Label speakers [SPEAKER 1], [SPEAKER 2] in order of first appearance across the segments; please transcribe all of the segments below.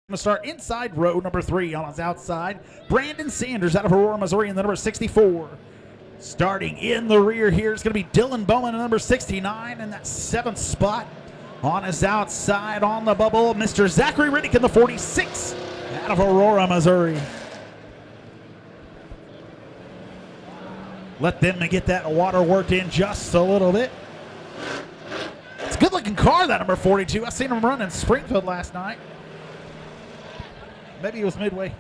[SPEAKER 1] Going to start inside row number 3 on his outside. Brandon Sanders out of Aurora, Missouri in the number 64. Starting in the rear here is going to be Dylan Bowman in number 69 in that 7th spot. On his outside on the bubble, Mr. Zachary Riddick in the 46 out of Aurora, Missouri. Let them get that water worked in just a little bit. It's a good looking car, that number 42. I seen him run in Springfield last night. Maybe it was Midway.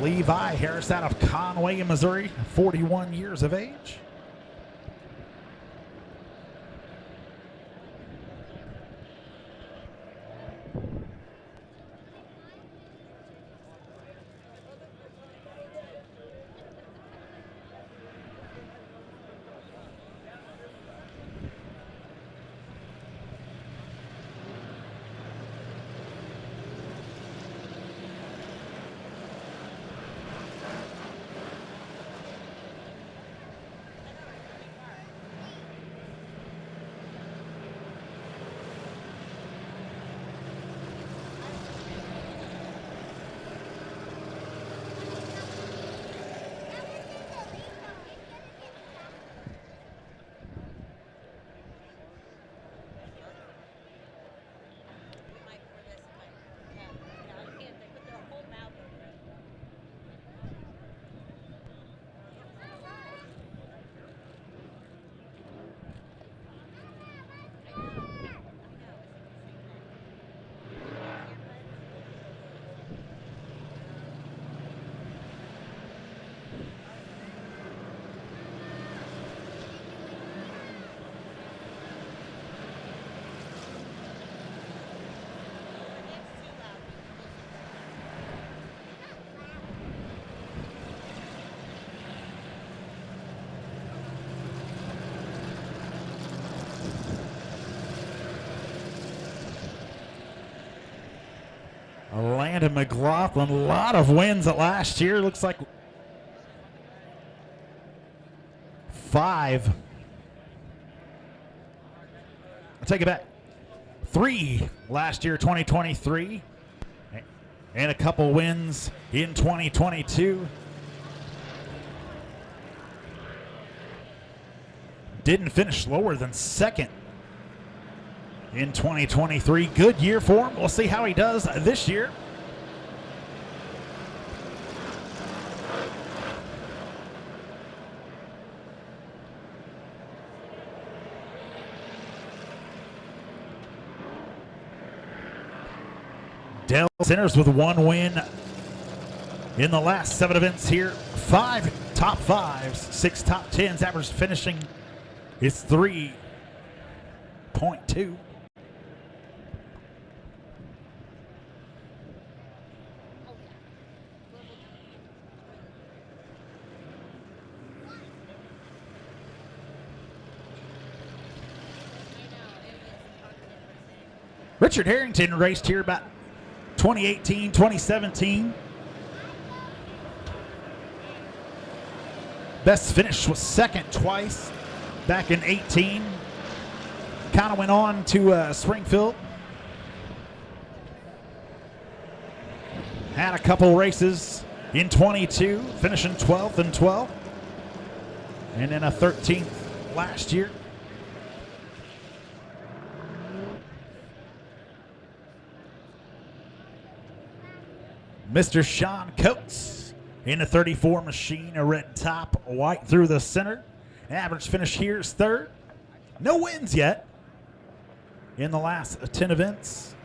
[SPEAKER 1] Levi Harris out of Conway, Missouri, 41 years of age. Landon McLaughlin, a lot of wins at last year. Looks like 5. I'll take it back. 3 last year, 2023. And a couple wins in 2022. Didn't finish lower than 2nd in 2023. Good year for him. We'll see how he does this year. Dell Centers with 1 win in the last 7 events here. 5 top 5s, 6 top 10s. Average finishing is 3.2. Richard Harrington raced here about 2018, 2017. Best finish was 2nd twice back in 18. Kind of went on to Springfield. Had a couple races in 22, finishing 12th and 12th. And then a 13th last year. Mr. Sean Coates in a 34 machine, a red top, white through the center. Average finish here is 3rd. No wins yet in the last 10 events.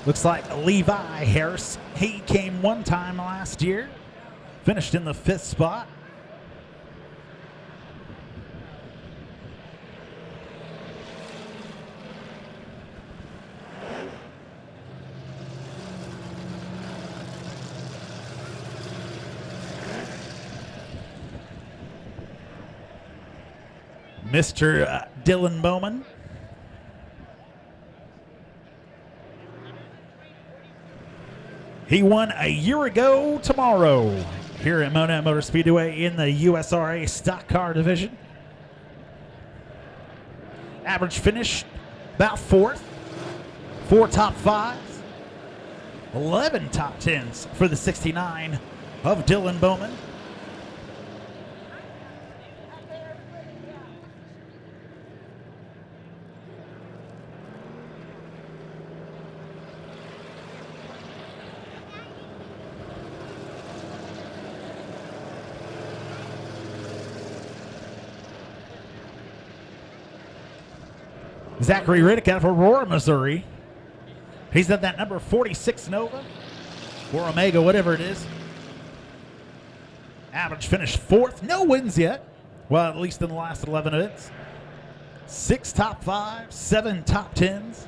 [SPEAKER 1] Looks like Levi Harris, he came 1 time last year. Finished in the 5th spot. Mr. Dylan Bowman He won a year ago tomorrow here at Monett Motor Speedway in the USRA Stock Car Division. Average finish about fourth. 4 top fives. 11 top tens for the 69 of Dylan Bowman. Zachary Riddick out of Aurora, Missouri. He's at that number 46 Nova or Omega, whatever it is. Average finish fourth. No wins yet. Well, at least in the last 11 events. 6 top fives, 7 top tens.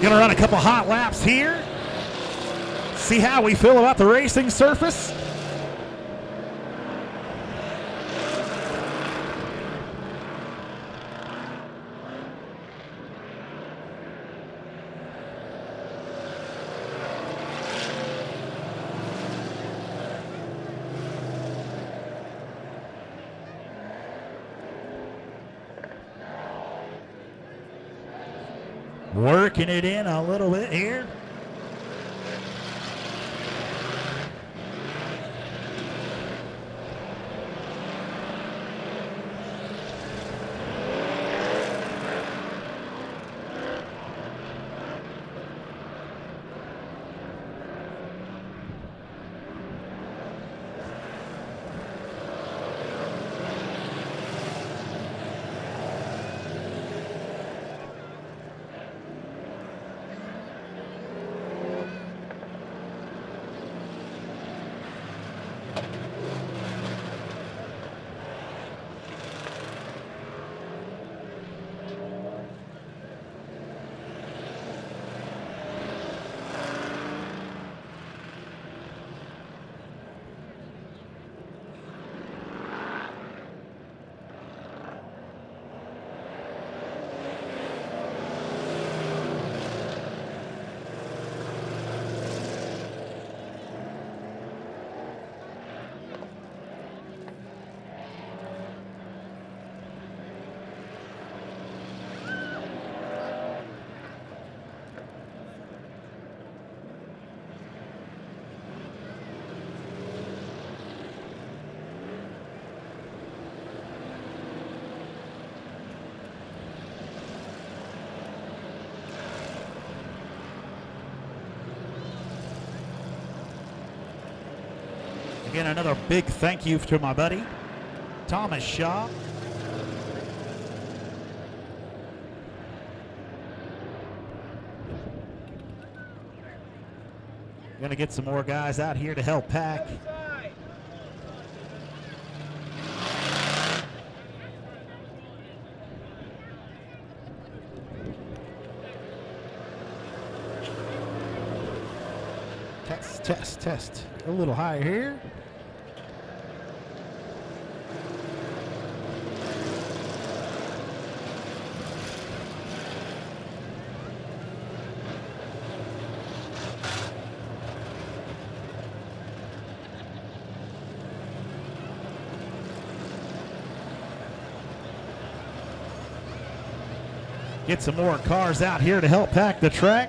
[SPEAKER 1] Gonna run a couple hot laps here. See how we feel about the racing surface. Working it in a little bit here. Again, another big thank you to my buddy, Thomas Shaw. Gonna get some more guys out here to help pack. Test. A little higher here. Get some more cars out here to help pack the track.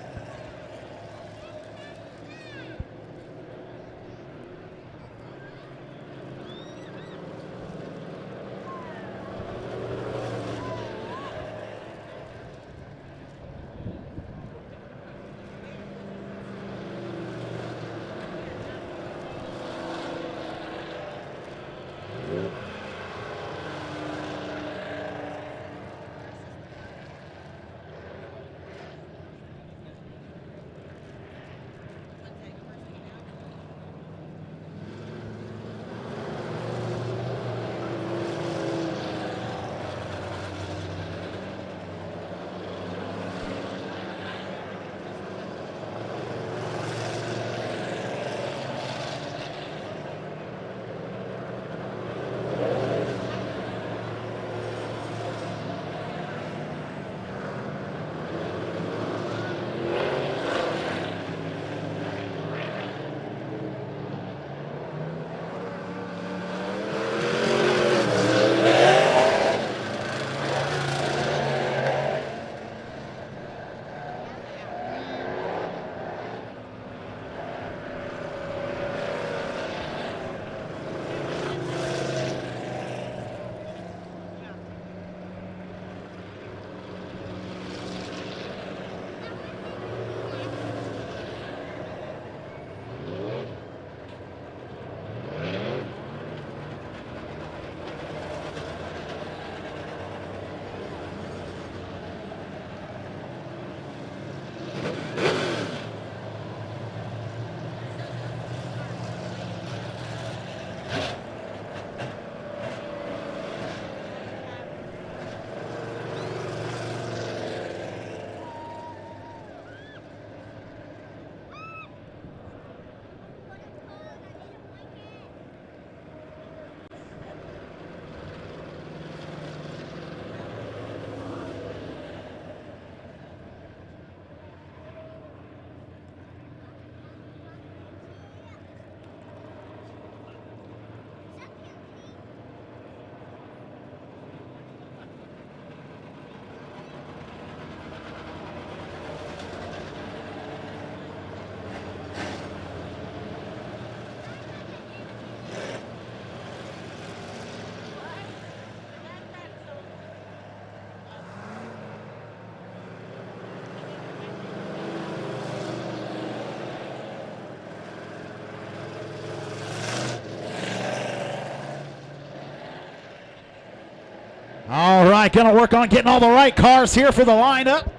[SPEAKER 1] right, going to work on getting all the right cars here for the lineup.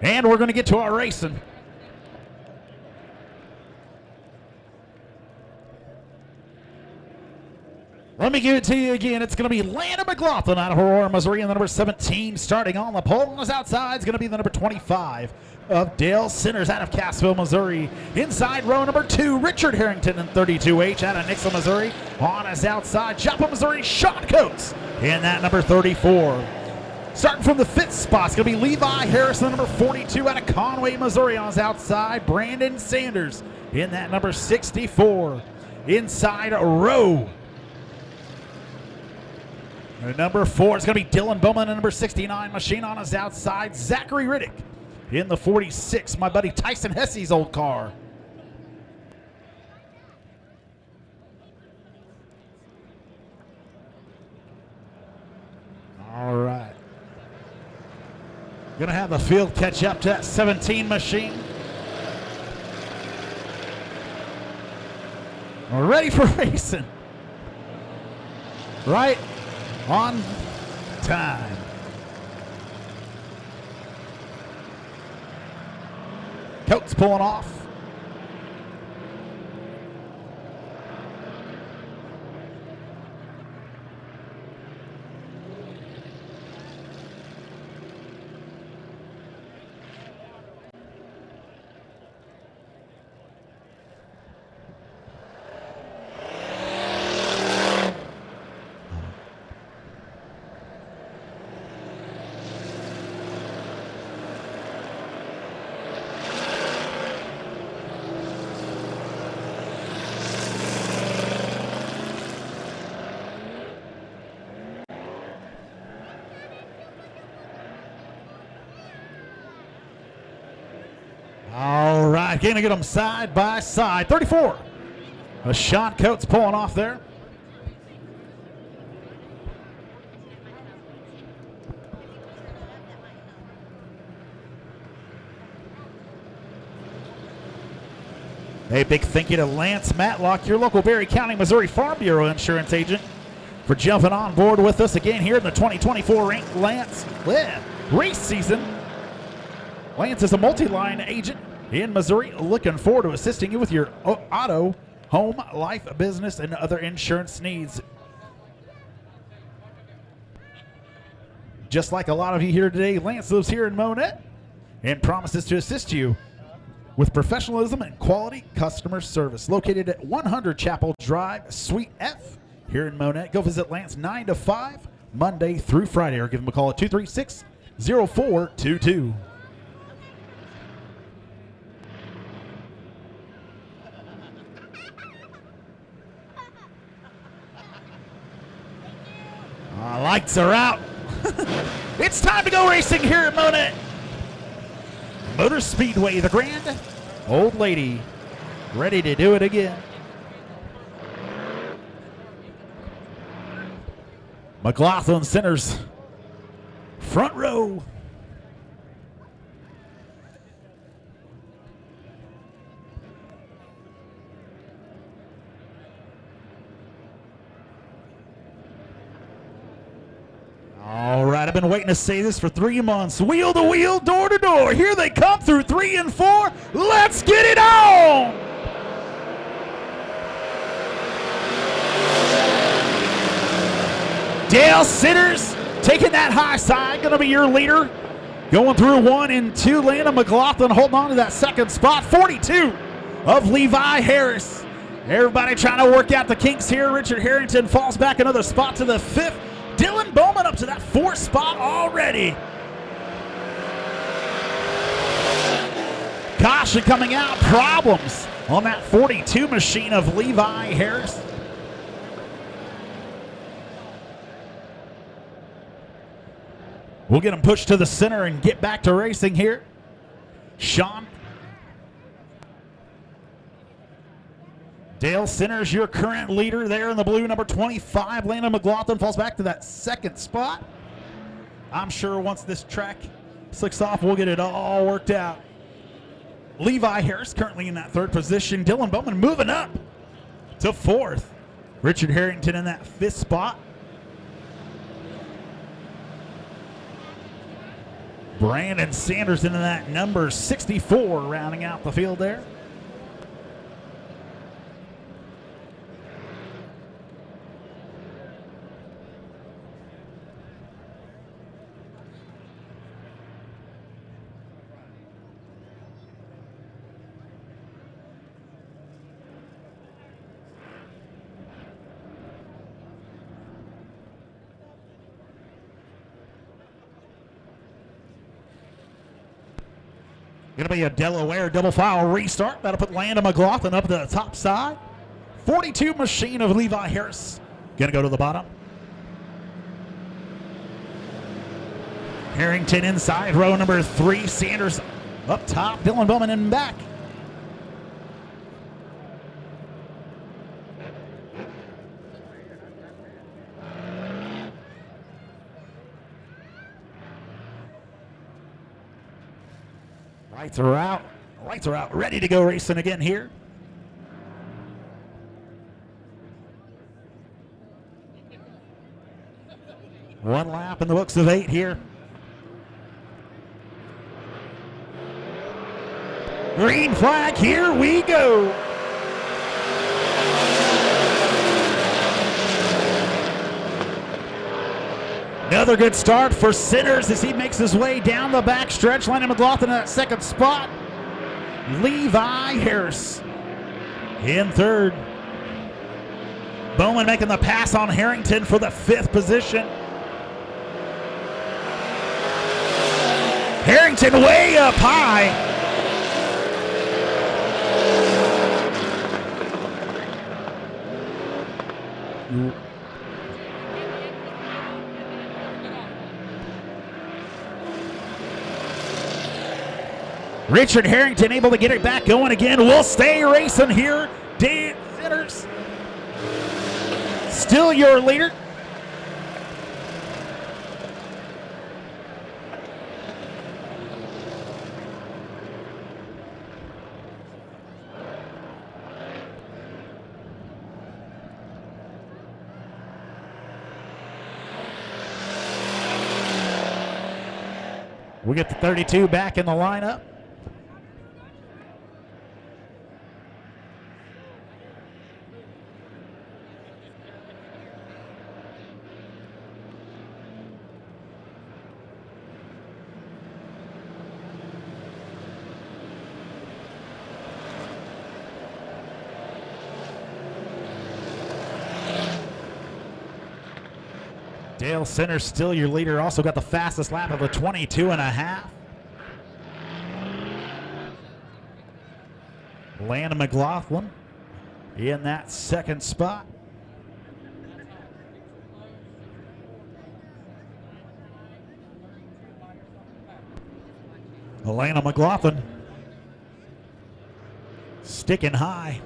[SPEAKER 1] And we're going to get to our racing. Let me give it to you again. It's going to be Landon McLaughlin out of Aurora, Missouri, and the number 17 starting on the pole. On his outside is going to be the number 25 of Dale Centers out of Cassville, Missouri. Inside row number 2, Richard Harrington in 32H out of Nixon, Missouri. On his outside, Joplin, Missouri, Sean Coates in that number 34. Starting from the 5th spot, it's going to be Levi Harrison, number 42 out of Conway, Missouri. On his outside, Brandon Sanders in that number 64. Inside row number 4 is going to be Dylan Bowman, the number 69 machine. On his outside, Zachary Riddick in the 46, my buddy Tyson Hesse's old car. All right. Going to have the field catch up to that 17 machine. We're ready for racing. Right on time. Coates pulling off. All right, going to get them side by side. 34. Sean Coates pulling off there. A big thank you to Lance Matlock, your local Berry County, Missouri Farm Bureau insurance agent, for jumping on board with us again here in the 2024 race season. Lance is a multi-line agent in Missouri, looking forward to assisting you with your auto, home, life, business, and other insurance needs. Just like a lot of you here today, Lance lives here in Monett and promises to assist you with professionalism and quality customer service. Located at 100 Chapel Drive, Suite F here in Monett. Go visit Lance 9 to 5, Monday through Friday, or give him a call at 236-0422. Lights are out. It's time to go racing here at Monett Motor Speedway. The grand old lady ready to do it again. McLaughlin Centers, front row. All right, I've been waiting to say this for 3 months. Wheel to wheel, door to door. Here they come through 3 and 4. Let's get it on! Dale Sitters taking that high side, going to be your leader. Going through 1 and 2. Landon McLaughlin holding on to that second spot. 42 of Levi Harris. Everybody trying to work out the kinks here. Richard Harrington falls back another spot to the 5th. Dylan Bowman up to that 4th spot already. Caution coming out. Problems on that 42 machine of Levi Harris. We'll get him pushed to the center and get back to racing here. Sean. Dale Centers, your current leader there in the blue, number 25. Landon McLaughlin falls back to that 2nd spot. I'm sure once this track slicks off, we'll get it all worked out. Levi Harris currently in that 3rd position. Dylan Bowman moving up to 4th. Richard Harrington in that 5th spot. Brandon Sanders into that number 64, rounding out the field there. Going to be a Delaware double file restart. That'll put Landon McLaughlin up to the top side. 42 machine of Levi Harris. Going to go to the bottom. Harrington inside, row number 3. Sanders up top. Dylan Bowman in back. Lights are out. Lights are out. Ready to go racing again here. One lap in the books of 8 here. Green flag, here we go. Another good start for Sinners as he makes his way down the back stretch. Landon McLaughlin in that second spot. Levi Harris in third. Bowman making the pass on Harrington for the 5th position. Harrington way up high. Richard Harrington able to get it back going again. We'll stay racing here. Dan Sinners still your leader. We get the 32 back in the lineup. Dale Sinners still your leader. Also got the fastest lap of a 22.5. Landon McLaughlin in that second spot. Landon McLaughlin sticking high.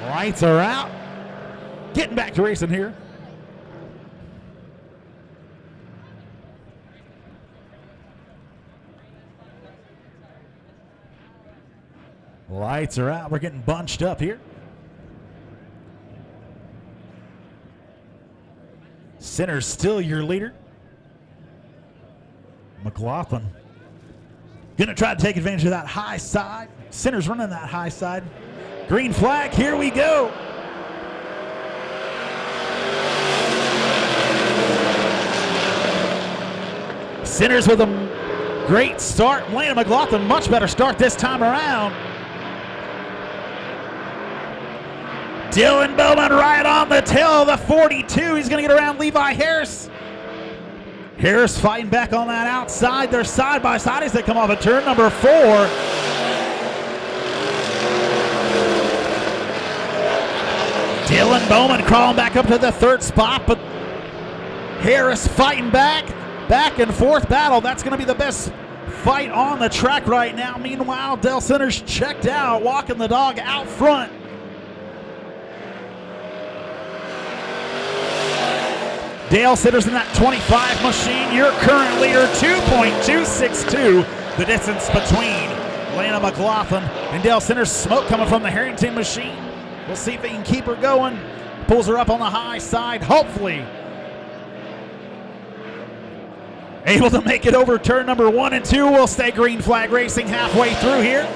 [SPEAKER 1] Lights are out. Getting back to racing here. Lights are out. We're getting bunched up here. Sinners still your leader. McLaughlin gonna try to take advantage of that high side. Sinners running that high side. Green flag, here we go. Sinners with a great start. Landon McLaughlin, much better start this time around. Dylan Bowman right on the tail of the 42. He's going to get around Levi Harris. Harris fighting back on that outside. They're side by side as they come off of turn number 4. Dylan Bowman crawling back up to the 3rd spot, but Harris fighting back and forth battle. That's going to be the best fight on the track right now. Meanwhile, Dale Sinners checked out, walking the dog out front. Dale Sinners in that 25 machine, your current leader, 2.262. the distance between Lana McLaughlin and Dale Centers. Smoke coming from the Harrington machine. We'll see if he can keep her going. Pulls her up on the high side, hopefully able to make it over turn number 1 and 2. We'll stay green flag racing halfway through here.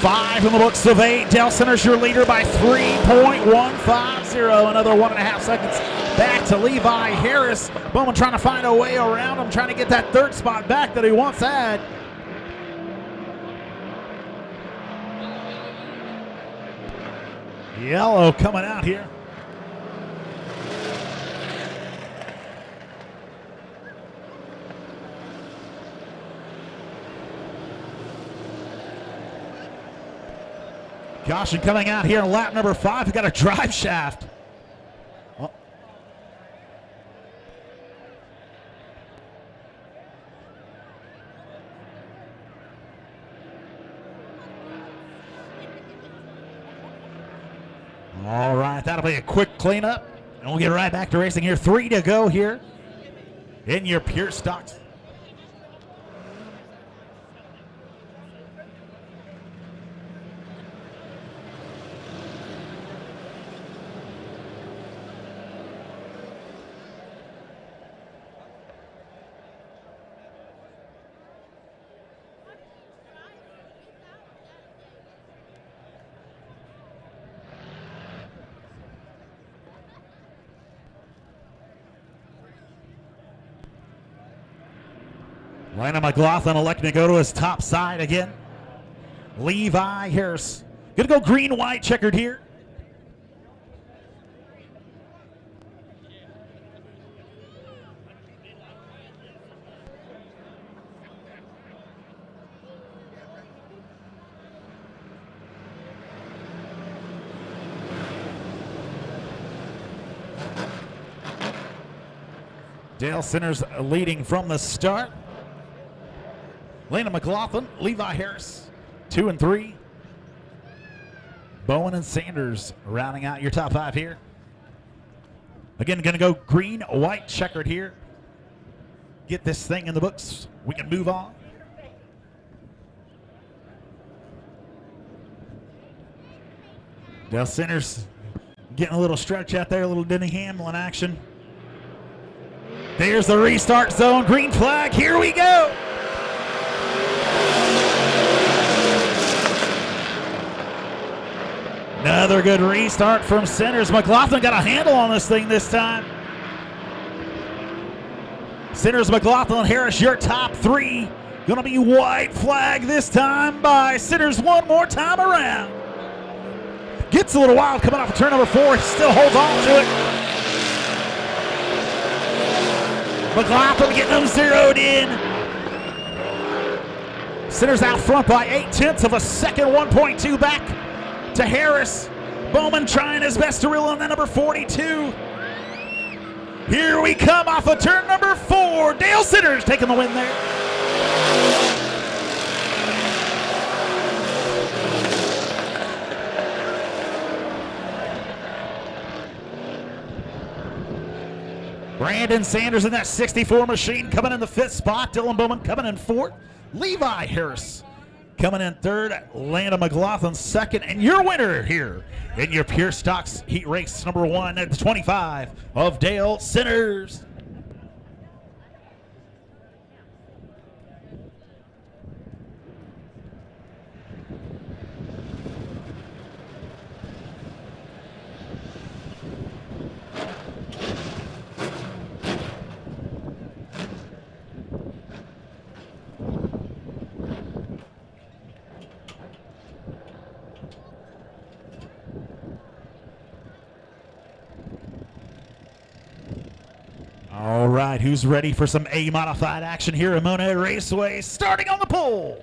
[SPEAKER 1] 5 in the books of 8. Dale Centers your leader by 3.150. Another 1.5 seconds back to Levi Harris. Bowman trying to find a way around him, trying to get that third spot back that he once had. Yellow coming out here. Caution coming out here in lap number 5. We got a drive shaft. Oh. All right, that'll be a quick cleanup, and we'll get right back to racing here. 3 to go here in your pure stocks. Lana McLaughlin electing to go to his top side again. Levi Harris gonna go green, white, checkered here. Dale Centers leading from the start. Lana McLaughlin, Levi Harris, 2 and 3. Bowen and Sanders rounding out your top 5 here. Again, going to go green, white, checkered here. Get this thing in the books. We can move on. Dale Centers getting a little stretch out there, a little Denny Hamlin action. There's the restart zone, green flag, here we go. Another good restart from Centers. McLaughlin got a handle on this thing this time. Centers, McLaughlin, Harris, your top 3. Gonna be white flag this time by Centers one more time around. Gets a little wild coming off of turn number 4. Still holds on to it. McLaughlin getting them zeroed in. Centers out front by 0.8 of a second, 1.2 back to Harris. Bowman trying his best to reel in that number 42. Here we come off of turn number 4. Dale Centers taking the win there. Brandon Sanders in that 64 machine coming in the 5th spot. Dylan Bowman coming in 4th. Levi Harris coming in 3rd, Lana McLaughlin 2nd, and your winner here in your Pure Stocks Heat Race number 1 at the 25 of Dale Centers. All right, who's ready for some A modified action here at Monett Raceway? Starting on the pole.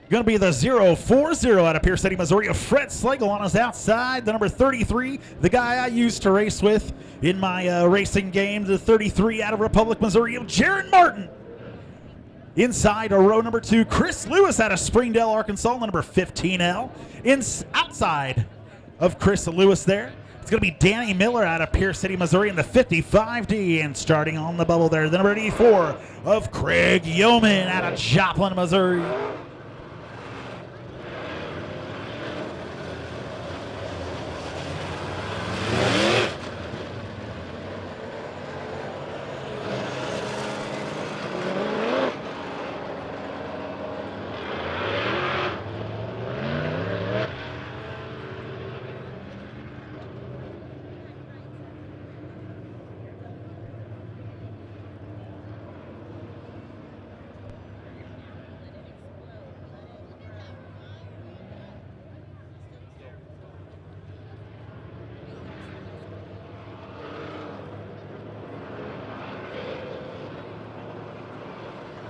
[SPEAKER 1] Going to be the 040 out of Pierce City, Missouri. Fred Slagle on his outside. The number 33, the guy I used to race with in my racing game. The 33 out of Republic, Missouri, of Jaron Martin. Inside row number 2, Chris Lewis out of Springdale, Arkansas. The number 15L. Outside of Chris Lewis there. It's going to be Danny Miller out of Pierce City, Missouri in the 55D. And starting on the bubble there, the number 84 of Craig Yeoman out of Joplin, Missouri.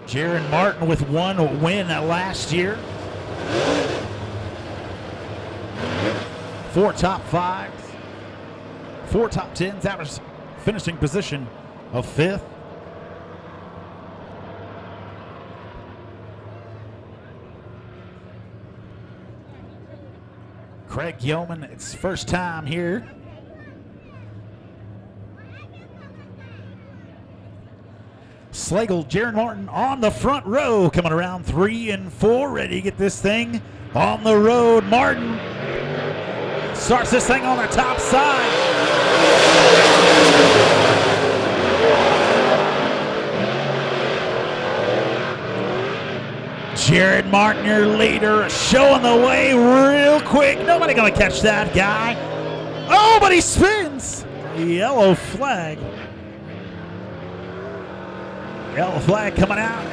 [SPEAKER 1] Jaron Martin with one win last year. 4 top 5s, 4 top 10s, average finishing position of 5th. Craig Yeoman, it's first time here. Slagle, Jaron Martin on the front row, coming around 3 and 4, ready to get this thing on the road. Martin starts this thing on the top side. Jaron Martin, your leader, showing the way real quick. Nobody gonna catch that guy. Oh, but he spins. Yellow flag. Yellow flag coming out.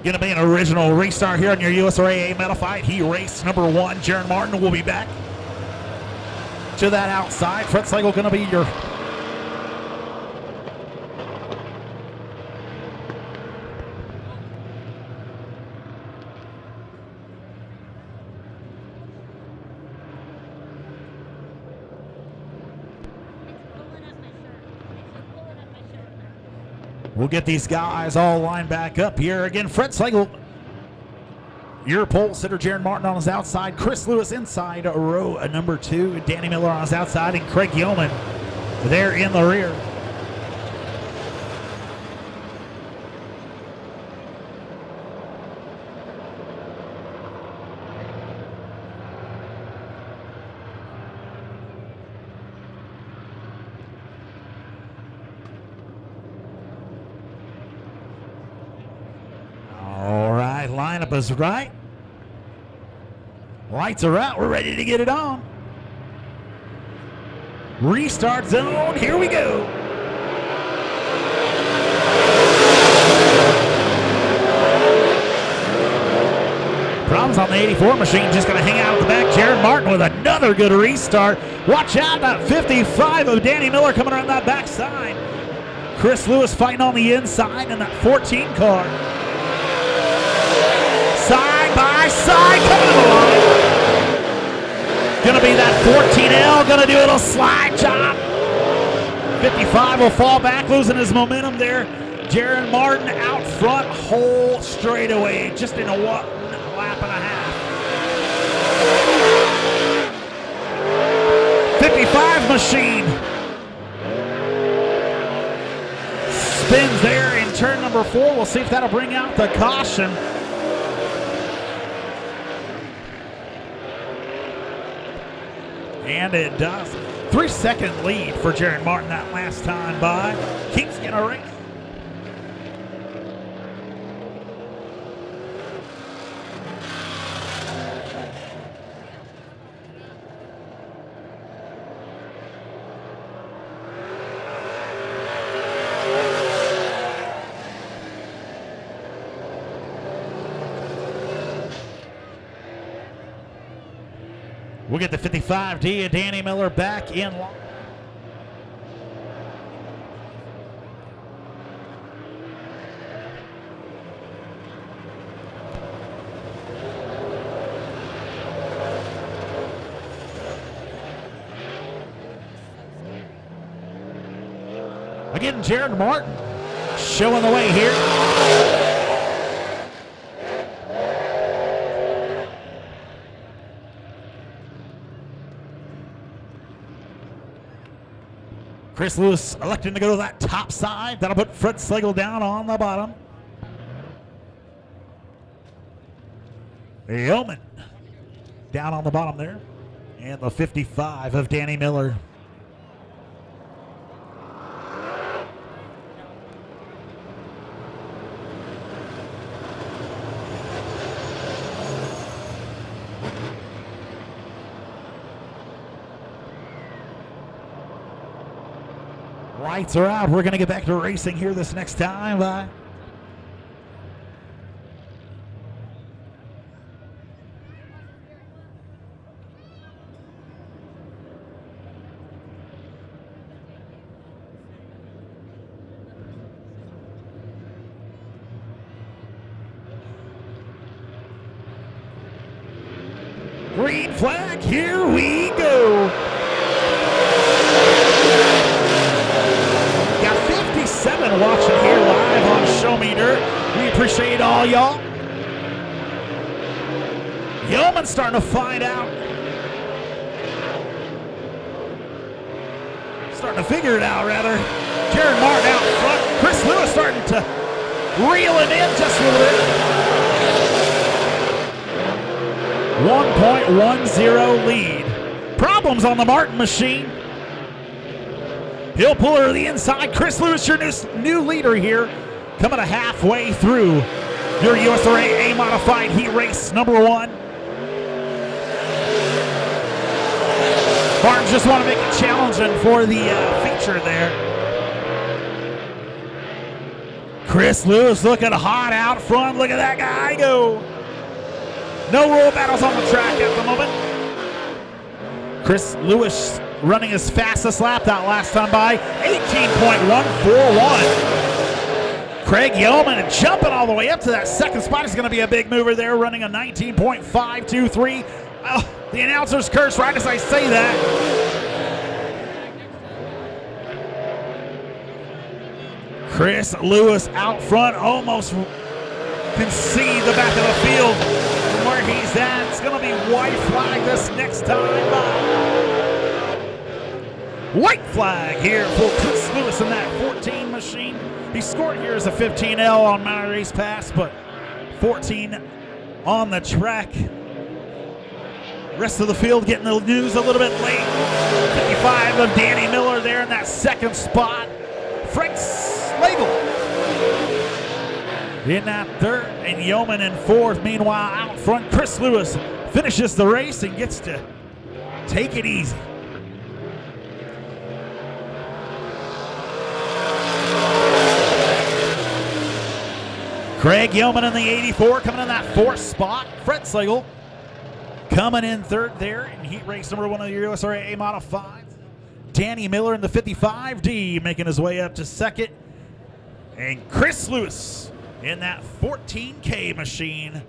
[SPEAKER 1] Going to be an original restart here on your USRAA Modified. He raced number 1. Jaron Martin will be back to that outside. Front cycle going to be your We'll get these guys all lined back up here. Again, Fred Slagle, your pole sitter, Jaron Martin on his outside, Chris Lewis inside row number 2, Danny Miller on his outside, and Craig Yeoman there in the rear. Lineup is right. Lights are out. We're ready to get it on. Restart zone. Here we go. Problems on the 84 machine. Just going to hang out at the back. Jaron Martin with another good restart. Watch out. That 55 of Danny Miller coming around that backside. Chris Lewis fighting on the inside in that 14 car. Side by side, coming to the line. Gonna be that 14L, gonna do a little slide job. 55 will fall back, losing his momentum there. Jaron Martin out front, whole straightaway, just in a lap and a half. 55 machine. Spins there in turn number 4. We'll see if that'll bring out the caution. And it does. 3-second lead for Jaron Martin that last time by. Keeps getting a race. We'll get the 55D of Danny Miller back in line. Again, Jared Martin showing the way here. Chris Lewis electing to go to that top side. That'll put Fred Slagle down on the bottom. Yeoman down on the bottom there. And the 55 of Danny Miller. Lights are out. We're going to get back to racing here this next time. Green flag, here we go. Got 57 watching here live on Show Me Dirt. We appreciate all y'all. Yeoman starting to find out. Starting to figure it out, rather. Jared Martin out front. Chris Lewis starting to reel it in just a little bit. 1.10 lead. Problems on the Martin machine. He'll pull her to the inside. Chris Lewis, your new leader here, coming to halfway through your USRA A Modified Heat Race number 1. Barnes just want to make it challenging for the feature there. Chris Lewis looking hot out front. Look at that guy go. No roll battles on the track at the moment. Chris Lewis running his fastest lap that last time by, 18.141. Craig Yeoman jumping all the way up to that second spot. Is going to be a big mover there, running a 19.523. Oh, the announcers curse right as I say that. Chris Lewis out front, almost can see the back of the field from where he's at. It's going to be white flag this next time by. White flag here for Chris Lewis in that 14 machine. He scored here as a 15L on my race pass, but 14 on the track. Rest of the field getting the news a little bit late. 55 of Danny Miller there in that second spot. Frank Slagle in that third, and Yeoman in fourth. Meanwhile, out front, Chris Lewis finishes the race and gets to take it easy. Craig Yeoman in the 84 coming in that fourth spot. Fred Slagle coming in third there in heat race number 1 of the USRA A Modifieds. Danny Miller in the 55D making his way up to second. And Chris Lewis in that 14K machine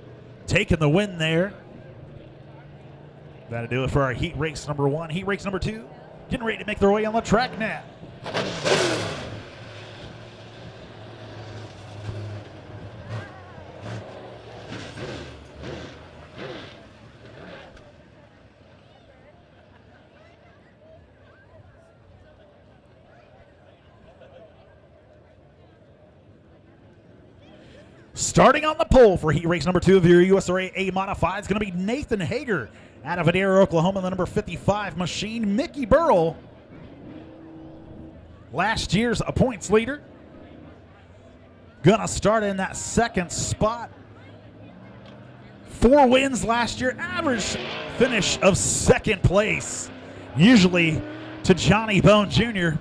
[SPEAKER 1] taking the win there. That'll do it for our heat race number 1. Heat race number 2 getting ready to make their way on the track now. Starting on the pole for heat race number 2 of your USRA A Modified is going to be Nathan Hager out of Adair, Oklahoma, the number 55 machine. Mickey Burrell, last year's points leader, going to start in that second spot. 4 wins last year, average finish of second place, usually to Johnny Bone Jr.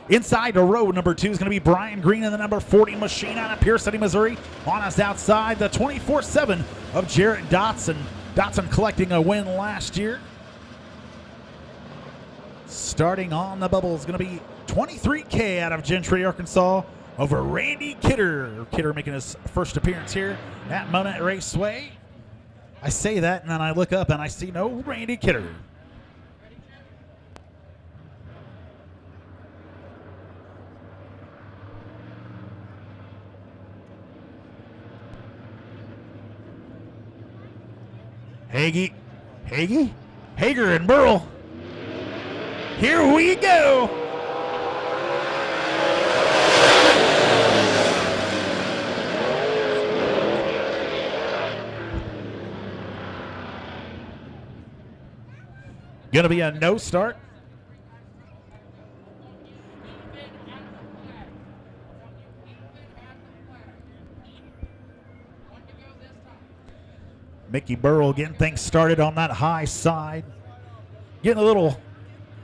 [SPEAKER 1] Inside to row number 2 is going to be Brian Green in the number 40 machine out of Pierce City, Missouri. On us outside, the 24/7 of Jarrett Dotson Dotson collecting a win last year. Starting on the bubble is going to be $23K out of Gentry, Arkansas, over Randy Kidder. Kidder making his first appearance here at Monett Raceway. I say that, and then I look up and I see no Randy Kidder. Hager and Burrell. Here we go. Gonna be a no start. Mickey Burrell getting things started on that high side. Getting a little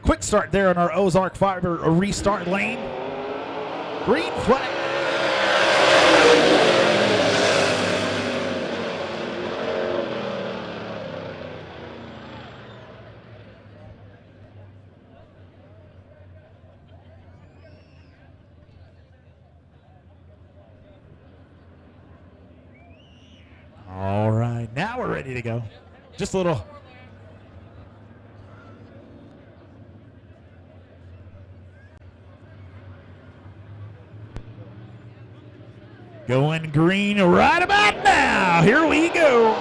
[SPEAKER 1] quick start there in our Ozark Fiber restart lane. Green flag. All right, now we're ready to go. Just a little. Going green right about now. Here we go.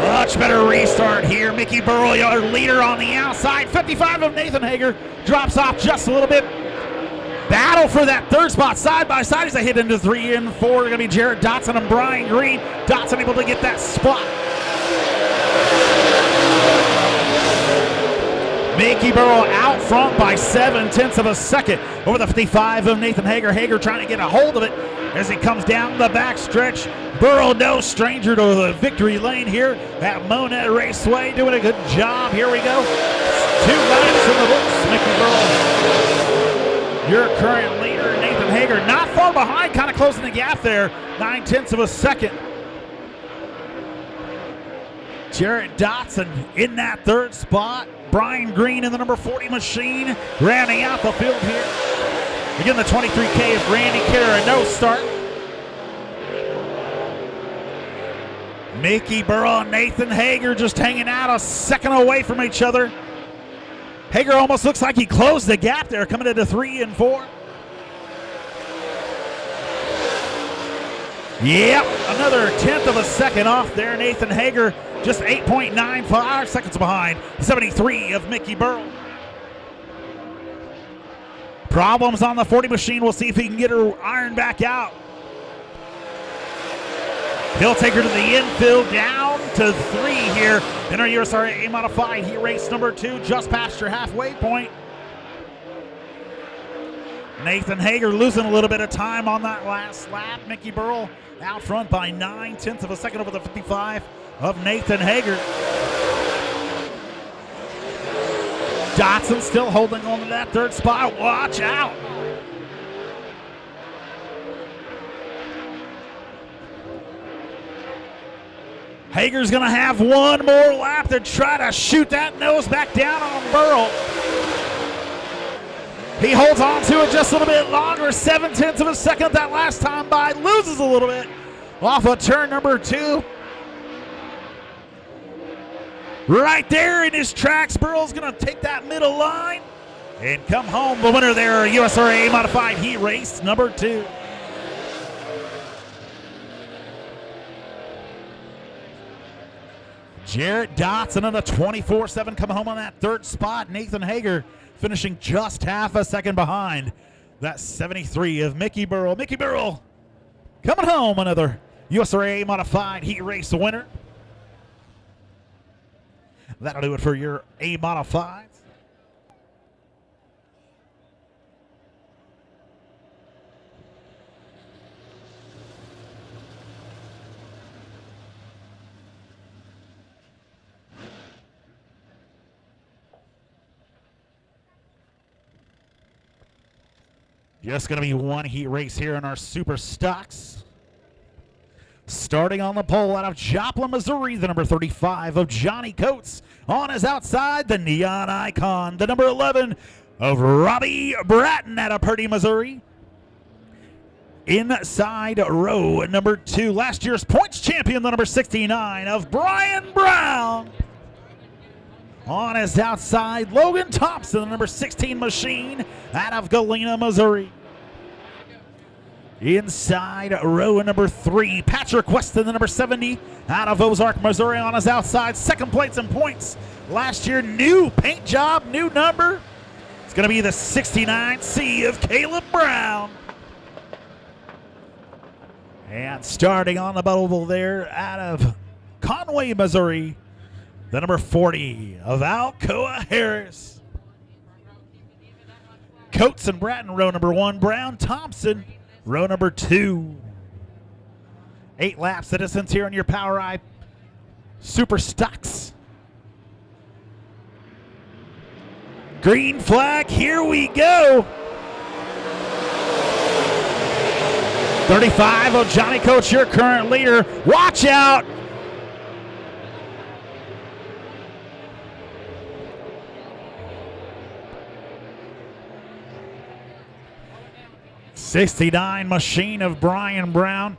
[SPEAKER 1] Much better restart here. Mickey Burrell, your leader on the outside. 55 of Nathan Hager drops off just a little bit. Battle for that third spot side by side as they hit into 3 and 4. Going to be Jarrett Dotson and Brian Green. Dotson able to get that spot. Mickey Burrell out front by 7/10 of a second over the 55 of Nathan Hager. Hager trying to get a hold of it as he comes down the back stretch. Burrell, no stranger to the victory lane here at Monett Raceway, doing a good job. Here we go. 2 laps in the books. Mickey Burrell, your current leader. Nathan Hager not far behind, kind of closing the gap there. 9/10 of a second. Jarrett Dotson in that third spot. Brian Green in the number 40 machine, rounding out the field here. Again, the 23K of Randy Kidder, a no start. Mickey Burrell and Nathan Hager just hanging out a second away from each other. Hager almost looks like he closed the gap there, coming into 3 and 4. Yep, another 1/10 of a second off there. Nathan Hager just 8.95 seconds behind 73 of Mickey Burrell. Problems on the 40 machine. We'll see if he can get her iron back out. He'll take her to the infield, down to 3 here in our USRA Modified Heat Race number 2, just past your halfway point. Nathan Hager losing a little bit of time on that last lap. Mickey Burrell out front by 9/10 of a second over the 55 of Nathan Hager. Dotson still holding on to that third spot. Watch out. Hager's going to have one more lap to try to shoot that nose back down on Burrell. He holds on to it just a little bit longer. 7/10 of a second that last time by. Loses a little bit off of turn number 2. Right there in his tracks, Burrell's going to take that middle line and come home the winner there, USRA Modified Heat Race number 2. Jarrett Dotson on the 24/7 coming home on that third spot. Nathan Hager finishing just half a second behind that 73 of Mickey Burrell. Mickey Burrell coming home, another USRA Modified Heat Race winner. That'll do it for your A Modifieds. Just going to be one heat race here in our super stocks. Starting on the pole out of Joplin, Missouri, the number 35 of Johnny Coates. On his outside, the Neon Icon, the number 11 of Robbie Bratton out of Purdy, Missouri. Inside row number 2, last year's points champion, the number 69 of Brian Brown. On his outside, Logan Thompson, the number 16 machine out of Galena, Missouri. Inside row number 3, Patrick Weston, the number 70 out of Ozark, Missouri. On his outside, second place in points. Last year, new paint job, new number. It's going to be the 69C of Caleb Brown. And starting on the bubble there out of Conway, Missouri, the number 40 of Alcoa Harris. Coates and Bratton, row number 1. Brown, Thompson, row number 2. 8 laps the distance here on your Power Eye Super Stocks. Green flag, here we go. 35 of Johnny Coates, your current leader. Watch out. '69 machine of Brian Brown.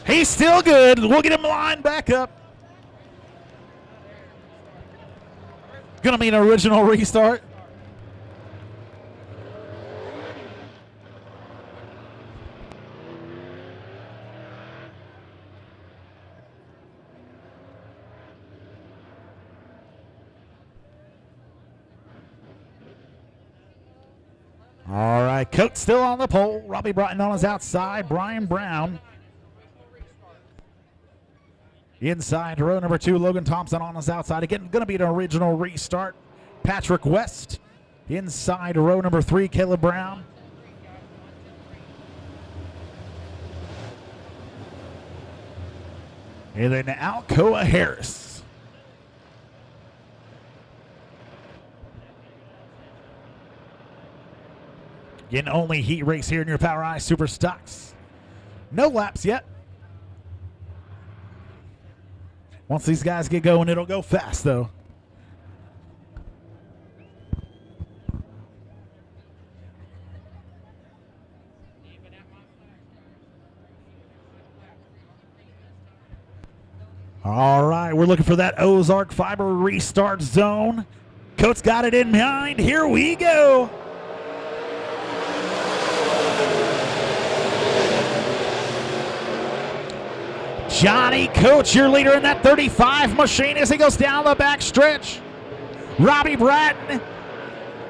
[SPEAKER 1] He's still good. We'll get him lined back up. Gonna be an original restart. All right, Coates still on the pole. Robbie Bratton on his outside. Brian Brown. Inside row number 2, Logan Thompson on his outside. Again, going to be an original restart. Patrick West. Inside row number 3, Caleb Brown. And then Alcoa Harris. Again, only heat race here in your Power Eye Super Stocks. No laps yet. Once these guys get going, it'll go fast, though. All right, we're looking for that Ozark Fiber restart zone. Coates got it in mind. Here we go. Johnny Coates, your leader in that 35 machine as he goes down the back stretch. Robbie Bratton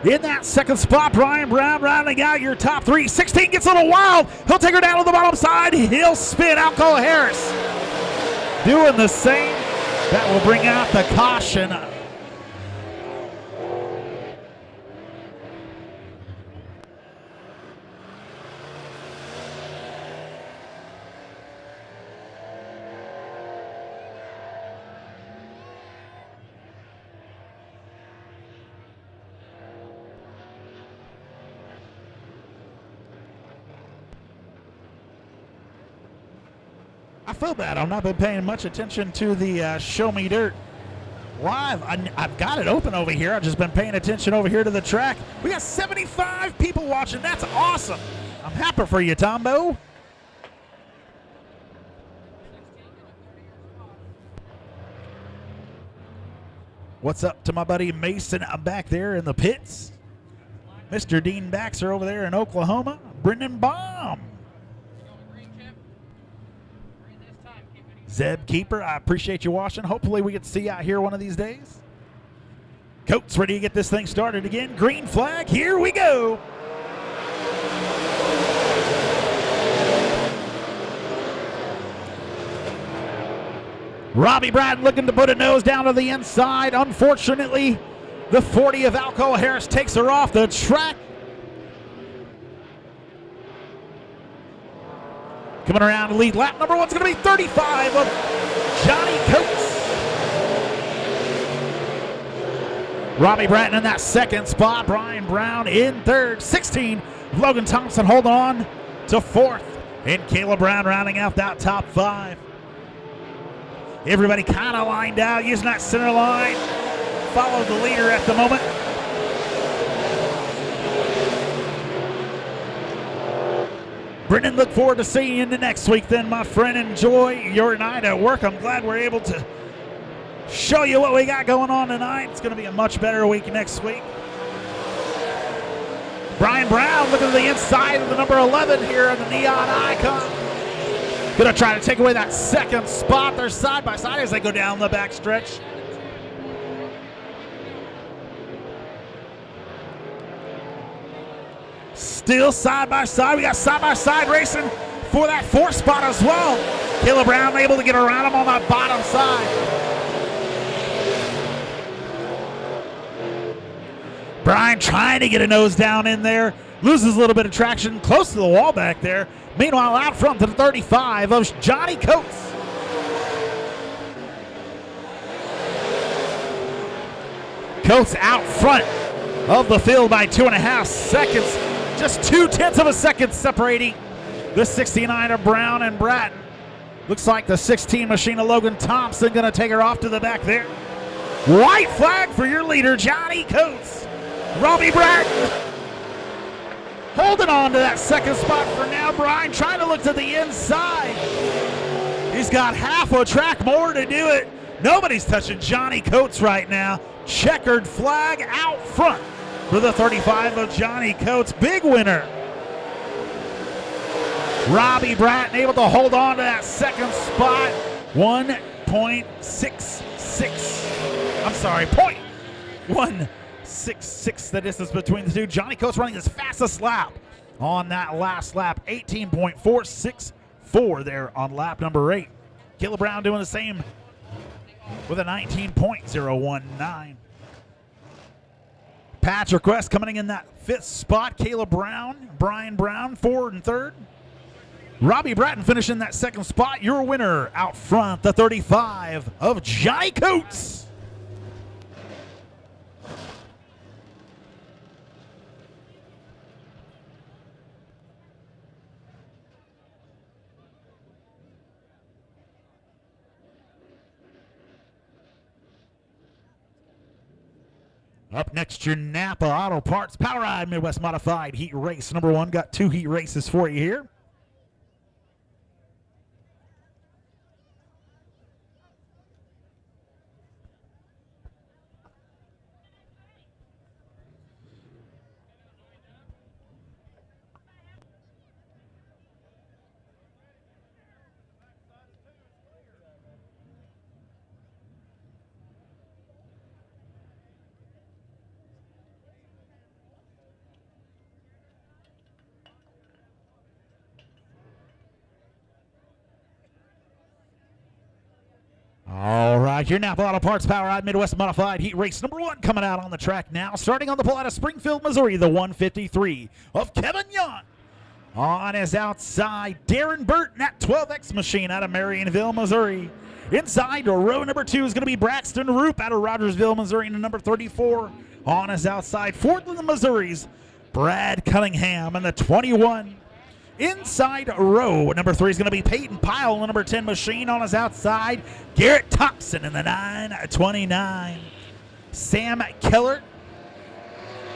[SPEAKER 1] in that second spot. Brian Brown rounding out your top 3. 16 gets a little wild. He'll take her down to the bottom side. He'll spin. Alcoa Harris doing the same. That will bring out the caution. I feel bad. I've not been paying much attention to the Show Me Dirt live. I've got it open over here. I've just been paying attention over here to the track. We got 75 people watching. That's awesome. I'm happy for you, Tombo. What's up to my buddy Mason back there in the pits? Mr. Dean Baxter over there in Oklahoma. Brendan Baum. Zeb Keeper, I appreciate you watching. Hopefully we get to see you out here one of these days. Coates ready to get this thing started again. Green flag, here we go. Robbie Bratton looking to put a nose down to the inside. Unfortunately, the 40 of Alcoa Harris takes her off the track. Coming around to lead lap number 1's going to be 35 of Johnny Coates. Robbie Bratton in that second spot. Brian Brown in third. 16, Logan Thompson hold on to fourth. And Caleb Brown rounding out that top 5. Everybody kind of lined out, using that center line. Follow the leader at the moment. Brendan, look forward to seeing you next week then, my friend. Enjoy your night at work. I'm glad we're able to show you what we got going on tonight. It's going to be a much better week next week. Brian Brown looking to the inside of the number 11 here of the neon icon. Going to try to take away that second spot. They're side by side as they go down the back stretch. Still side by side. We got side by side racing for that 4th spot as well. Caleb Brown able to get around him on that bottom side. Brian trying to get a nose down in there. Loses a little bit of traction close to the wall back there. Meanwhile, out front to the 35 of Johnny Coates. Coates out front of the field by 2.5 seconds. Just 0.2 of a second separating the 69 of Brown and Bratton. Looks like the 16 machine of Logan Thompson going to take her off to the back there. White flag for your leader, Johnny Coates. Robbie Bratton holding on to that second spot for now. Brian trying to look to the inside. He's got half a track more to do it. Nobody's touching Johnny Coates right now. Checkered flag out front for the 35 of Johnny Coates. Big winner. Robbie Bratton able to hold on to that second spot. 1.66. I'm sorry, 0.166 the distance between the two. Johnny Coates running his fastest lap on that last lap. 18.464 there on lap number 8. Caleb Brown doing the same with a 19.019. Patrick West coming in that 5th spot. Caleb Brown, Brian Brown, 4th and 3rd. Robbie Bratton finishing that 2nd spot. Your winner out front, the 35 of Johnny Coates. Up next, your Napa Auto Parts Power Ride Midwest Modified Heat Race number 1. Got 2 heat races for you here. All right, your Napa Auto Parts Power Ride Midwest Modified Heat Race number 1 coming out on the track now. Starting on the pole out of Springfield, Missouri, the 153 of Kevin Young. On his outside, Darren Burton, that 12X machine out of Marionville, Missouri. Inside, row number 2 is going to be Braxton Roop out of Rogersville, Missouri, in number 34. On his outside, 4th in the Missouris, Brad Cunningham in the 21. Inside row number 3 is going to be Peyton Pyle in the number 10 machine. On his outside, Garrett Thompson in the 929. Sam Keller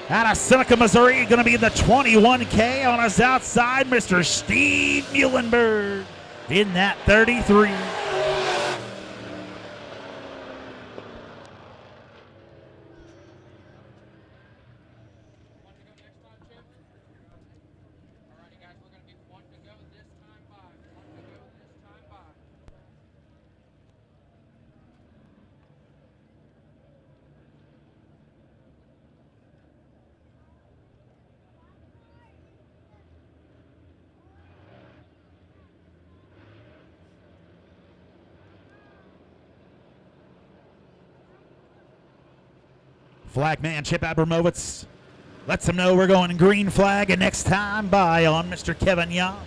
[SPEAKER 1] out of Seneca, Missouri, going to be in the 21K. On his outside, Mr. Steve Muhlenberg in that 33. Flag man Chip Abramowitz lets him know we're going green flag, and next time by on Mr. Kevin Young.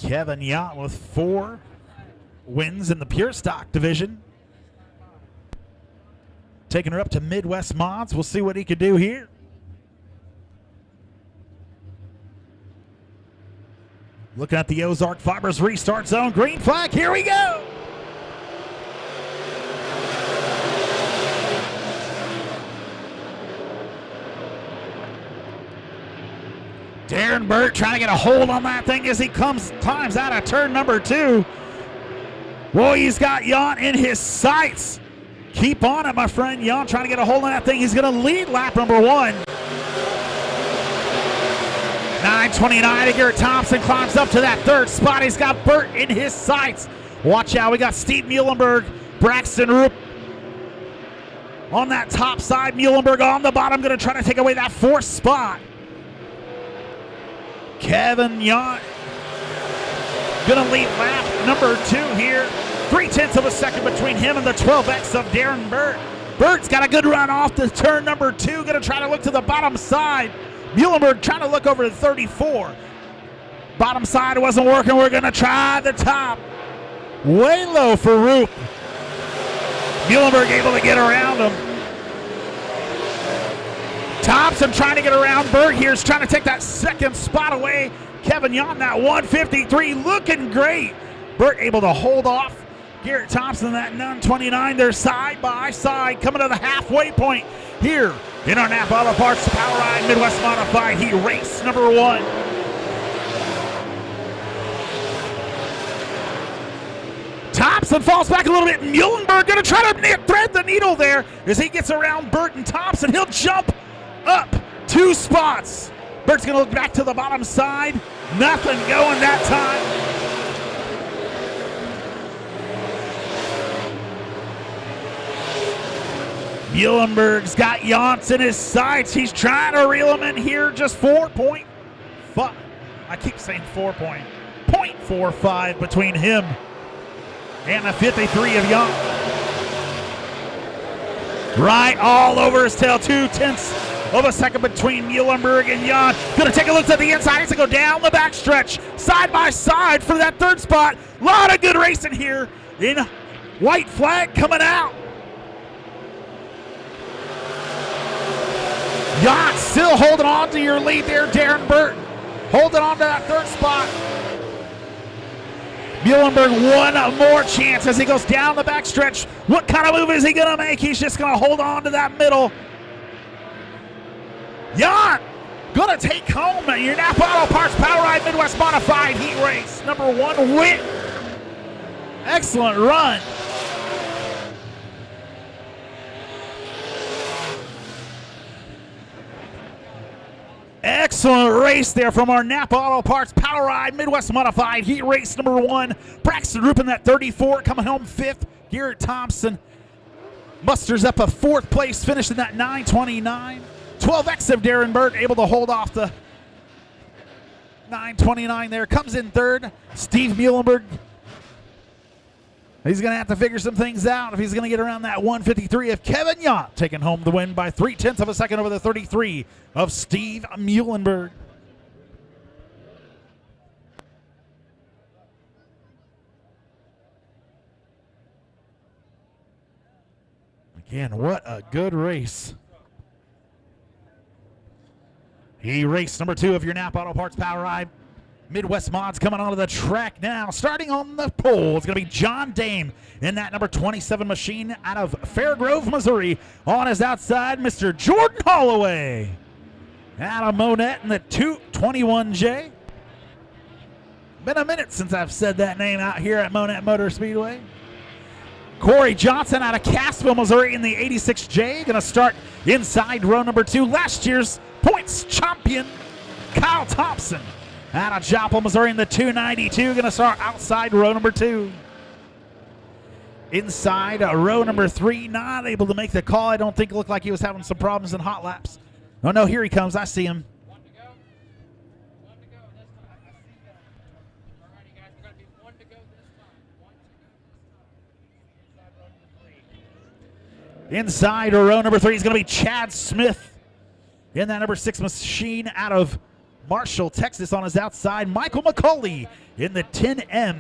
[SPEAKER 1] Kevin Yount with 4 wins in the pure stock division. Taking her up to Midwest Mods. We'll see what he could do here. Looking at the Ozark Fibers restart zone. Green flag. Here we go. Darren Burt trying to get a hold on that thing as he climbs out of turn number 2. Boy, he's got Yount in his sights. Keep on it, my friend. Yount trying to get a hold on that thing. He's going to lead lap number 1. 9:29 to Garrett Thompson climbs up to that 3rd spot. He's got Burt in his sights. Watch out. We got Steve Muhlenberg, Braxton Roop on that top side. Muhlenberg on the bottom, going to try to take away that 4th spot. Kevin Yount going to lead lap number 2 here. 0.3 of a second between him and the 12X of Darren Burt. Burt's got a good run off the turn number 2. Going to try to look to the bottom side. Muhlenberg trying to look over to 34. Bottom side wasn't working. We're going to try the top. Way low for Roop. Muhlenberg able to get around him. Thompson trying to get around Burt here. Is trying to take that 2nd spot away. Kevin Yount, that 153, looking great. Burt able to hold off Garrett Thompson, that 9:29. They're side by side coming to the halfway point here in our Napa Auto Parts Power Ride Midwest Modified Heat Race number 1. Thompson falls back a little bit. Muhlenberg going to try to thread the needle there as he gets around Burt and Thompson. He'll jump up 2 spots. Burt's going to look back to the bottom side. Nothing going that time. Muhlenberg's got Yount in his sights. He's trying to reel him in here. Just 4.5. I keep saying 0.45 between him and the 53 of Yount. Right all over his tail. 0.2 of a second between Muhlenberg and Yount. Gonna take a look at the inside. He's gonna go down the backstretch, side by side for that 3rd spot. A lot of good racing here in white flag coming out. Yount still holding on to your lead there, Darren Burt. Holding on to that 3rd spot. Muhlenberg one more chance as he goes down the backstretch. What kind of move is he going to make? He's just going to hold on to that middle. Yount going to take home your Napa Auto Parts Power Ride Midwest Modified Heat Race number 1 win. Excellent run. Excellent race there from our Napa Auto Parts Power Ride Midwest Modified Heat Race number 1. Braxton Roop in that 34, coming home 5th. Garrett Thompson musters up a 4th place, finishing that 9:29. 12X of Darren Burt able to hold off the 9:29 there. Comes in 3rd. Steve Muhlenberg. He's going to have to figure some things out if he's going to get around that 153 of Kevin Yount, taking home the win by 0.3 of a second over the 33 of Steve Muhlenberg. Again, what a good race. He raced number 2 of your Napa Auto Parts Power Ride Midwest Mods coming onto the track now. Starting on the pole, it's going to be John Dame in that number 27 machine out of Fairgrove, Missouri. On his outside, Mr. Jordan Holloway out of Monett in the 221J. Been a minute since I've said that name out here at Monett Motor Speedway. Corey Johnson out of Cassville, Missouri in the 86J. Going to start inside row number 2. Last year's points champion, Kyle Thompson out of Joplin, Missouri in the 292. Going to start outside row number 2. Inside row number 3, not able to make the call. I don't think it looked like he was having some problems in hot laps. Oh no, here he comes. I see him.
[SPEAKER 2] One to go. One to go this time. I see that. All righty, guys. We're going to be 1 to go this time. 1 to go this time. Inside row number 3 is going to be Chad Smith in that number 6 machine out of
[SPEAKER 1] Marshall, Texas on his outside. Michael McCauley in the 10M.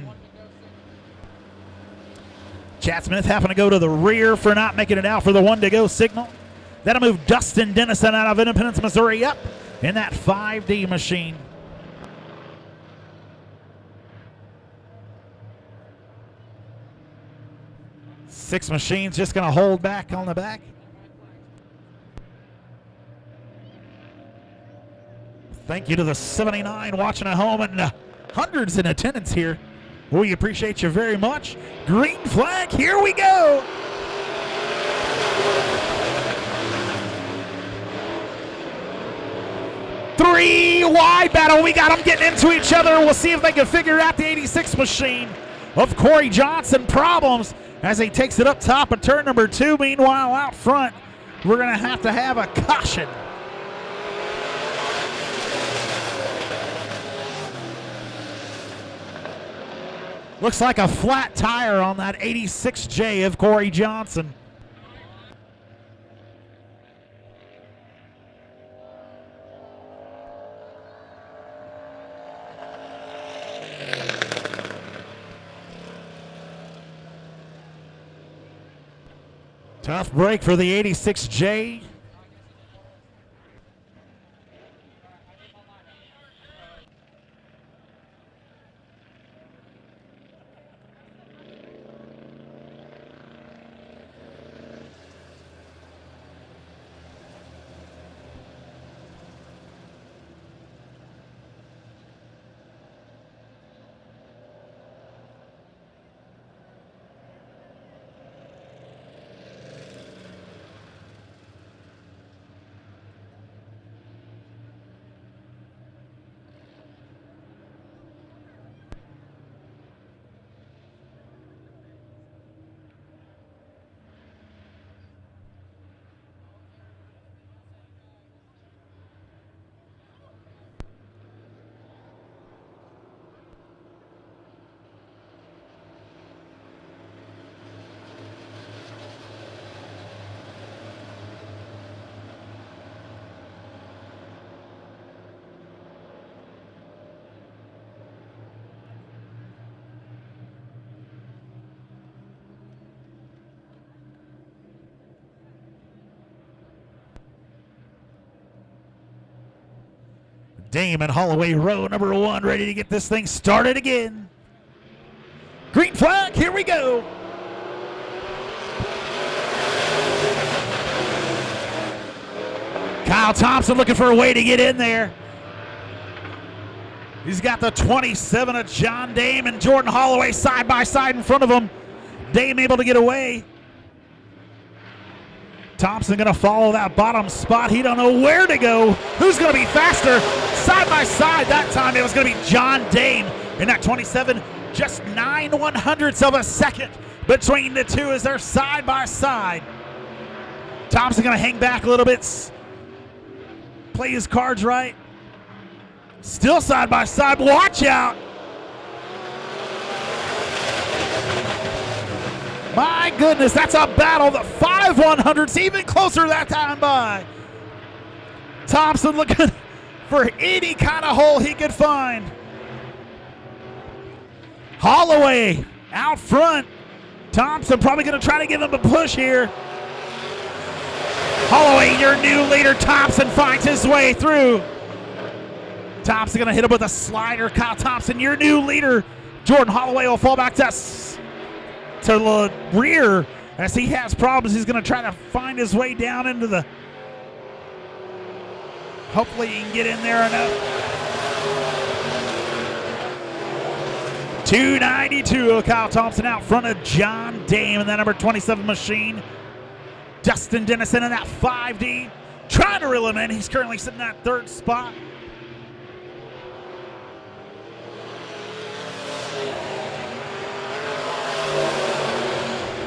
[SPEAKER 1] Chad Smith having to go to the rear for not making it out for the 1 to go signal. That'll move Dustin Dennison out of Independence, Missouri up in that 5D machine. Six machines just going to hold back on the back. Thank you to the 79 watching at home and hundreds in attendance here. We appreciate you very much. Green flag, here we go. Three wide battle. We got them getting into each other. We'll see if they can figure out the 86 machine of Corey Johnson. Problems as he takes it up top of turn number 2. Meanwhile, out front, we're going to have a caution. Looks like a flat tire on that 86J of Corey Johnson. Tough break for the 86J. Damon Holloway, row number 1, ready to get this thing started again. Green flag, here we go. Kyle Thompson looking for a way to get in there. He's got the 27 of John Dame and Jordan Holloway side by side in front of him. Dame able to get away. Thompson going to follow that bottom spot. He don't know where to go. Who's going to be faster? Side by side that time. It was going to be John Dame in that 27. Just 9/100ths of a second between the two as they're side by side. Thompson going to hang back a little bit. Play his cards right. Still side by side. Watch out. My goodness, that's a battle. The 5/100ths, even closer that time by. Thompson looking for any kind of hole he could find. Holloway out front. Thompson probably going to try to give him a push here. Holloway, your new leader. Thompson finds his way through. Thompson going to hit him with a slider. Kyle Thompson, your new leader. Jordan Holloway will fall back to the rear as he has problems. He's going to try to find his way down into the. Hopefully he can get in there enough. 292 of Kyle Thompson out front of John Dame in that number 27 machine. Dustin Dennison in that 5D. Trying to reel him in. He's currently sitting in that 3rd spot.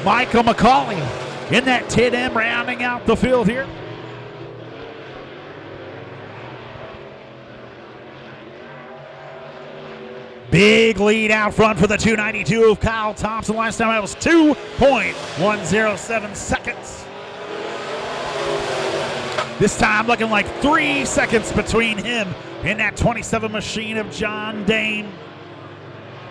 [SPEAKER 1] Michael McCauley in that 10M rounding out the field here. Big lead out front for the 292 of Kyle Thompson. Last time it was 2.107 seconds. This time looking like 3 seconds between him in that 27 machine of John Dame.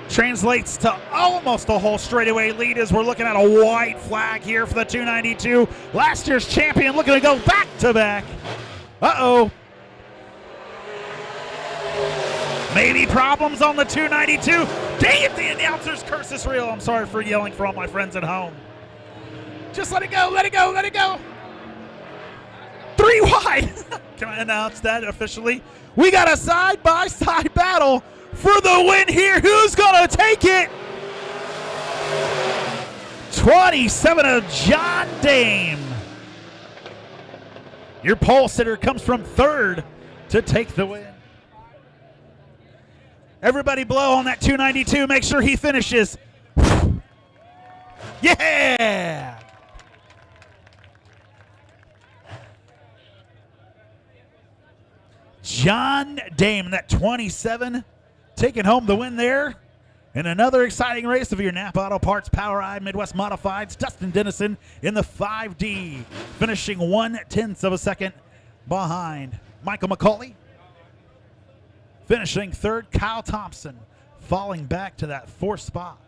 [SPEAKER 1] Translates to almost a whole straightaway lead as we're looking at a white flag here for the 292. Last year's champion looking to go back to back. Uh-oh. Maybe problems on the 292. Dang it, the announcer's curse is real. I'm sorry for yelling for all my friends at home. Just let it go, let it go, let it go. 3 wide. Can I announce that officially? We got a side-by-side battle for the win here. Who's going to take it? 27 of John Dame. Your pole sitter comes from third to take the win. Everybody blow on that 292. Make sure he finishes. Yeah! John Dame, that 27, taking home the win there. In another exciting race of your Napa Auto Parts Power Eye Midwest Modifieds, Dustin Dennison in the 5D, finishing 1/10 of a second behind Michael McCauley. Finishing third, Kyle Thompson, falling back to that 4th spot.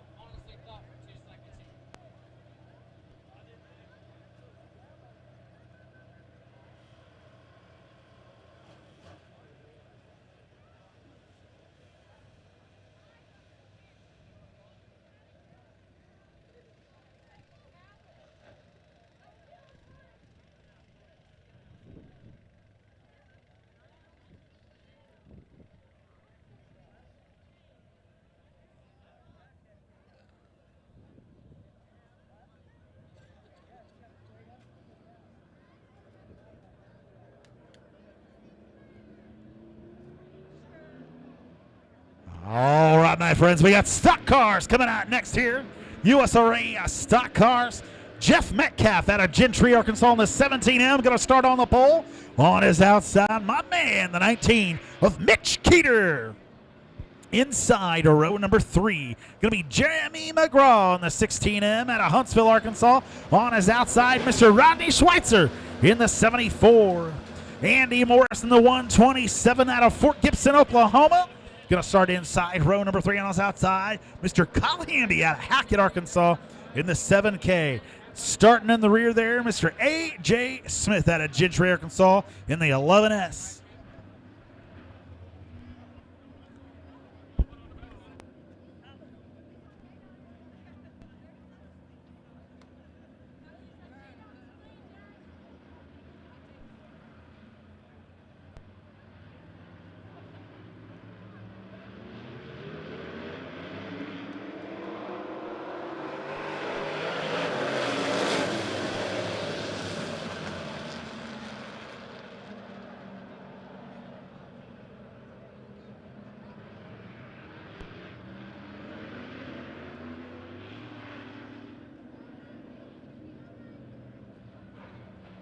[SPEAKER 1] All right, my friends, we got stock cars coming out next here. USRA stock cars. Jeff Metcalf out of Gentry, Arkansas in the 17M. Going to start on the pole. On his outside, my man, the 19 of Mitch Keeter. Inside row number 3, going to be Jeremy McGraw in the 16M out of Huntsville, Arkansas. On his outside, Mr. Rodney Schweitzer in the 74. Andy Morris in the 127 out of Fort Gibson, Oklahoma. Going to start inside row number 3 on his outside. Mr. Colhandy out of Hackett, Arkansas in the 7K. Starting in the rear there, Mr. A.J. Smith out of Gentry, Arkansas in the 11S.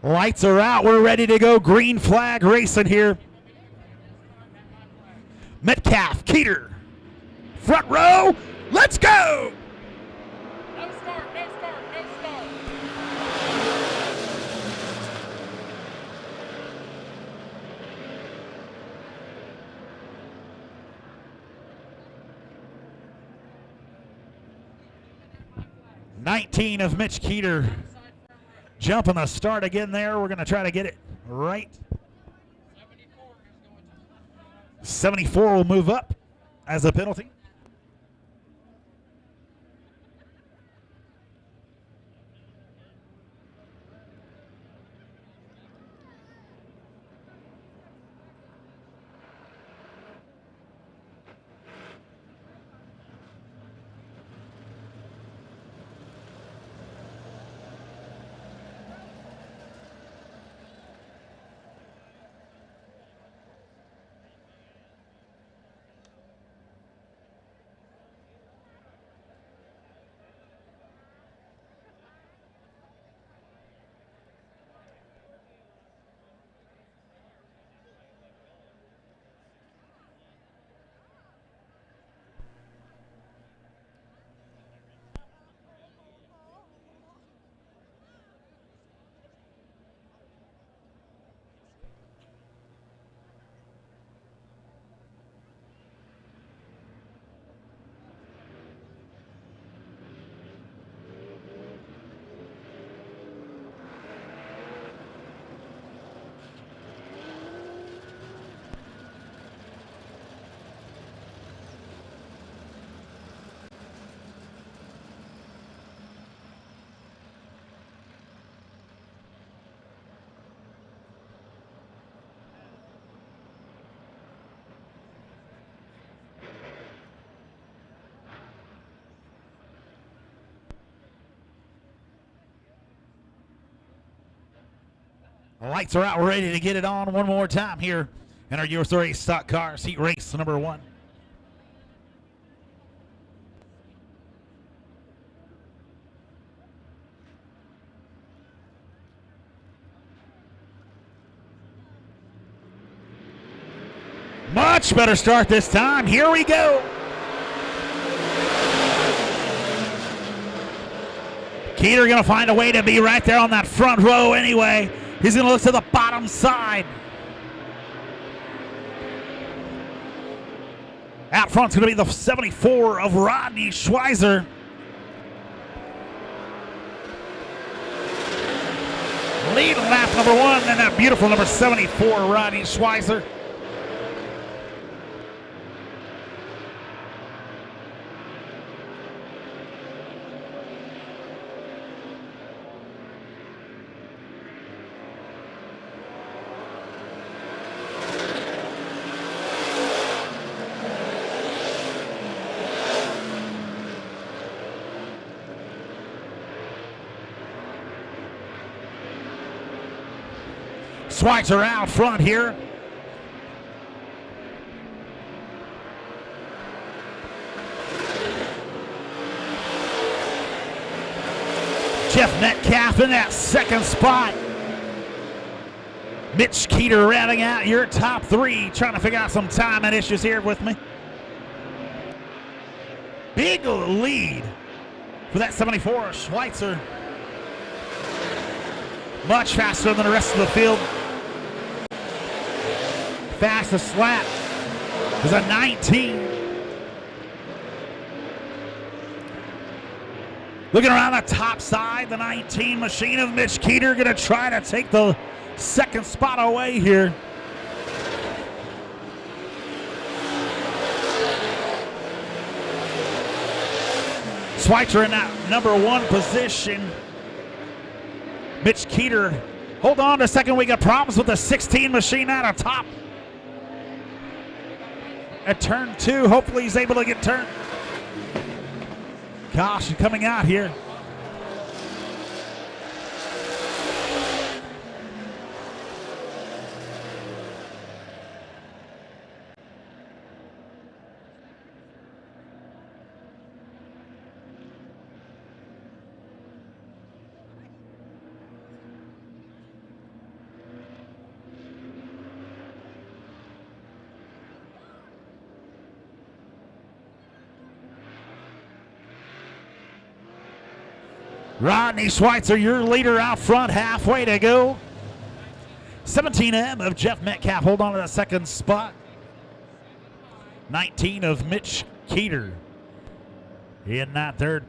[SPEAKER 1] Lights are out. We're ready to go. Green flag racing here. Metcalf, Keeter, front row. Let's go.
[SPEAKER 2] No start, no start, no start.
[SPEAKER 1] '19 of Mitch Keeter. Jumping the start again there. We're going to try to get it right. 74 will move up as a penalty. The lights are out. We're ready to get it on one more time here in our US Race Stock Cars Heat Race number 1. Much better start this time. Here we go. Keeter going to find a way to be right there on that front row anyway. He's going to look to the bottom side. Out front's going to be the 74 of Rodney Schweizer. Lead lap number 1, and that beautiful number 74, Rodney Schweizer. Schweitzer out front here. Jeff Metcalf in that second spot. Mitch Keeter rounding out your top 3. Trying to figure out some timing issues here with me. Big lead for that 74 Schweitzer. Much faster than the rest of the field. Fastest lap is a 19. Looking around the top side, the 19 machine of Mitch Keeter going to try to take the second spot away here. Schweitzer in that number 1 position. Mitch Keeter, hold on a second. We got problems with the 16 machine out on top. At turn 2, hopefully he's able to get turned. Caution coming out here. Rodney Schweitzer, your leader out front, halfway to go. 17M of Jeff Metcalf, hold on to that second spot. 19 of Mitch Keeter in that third.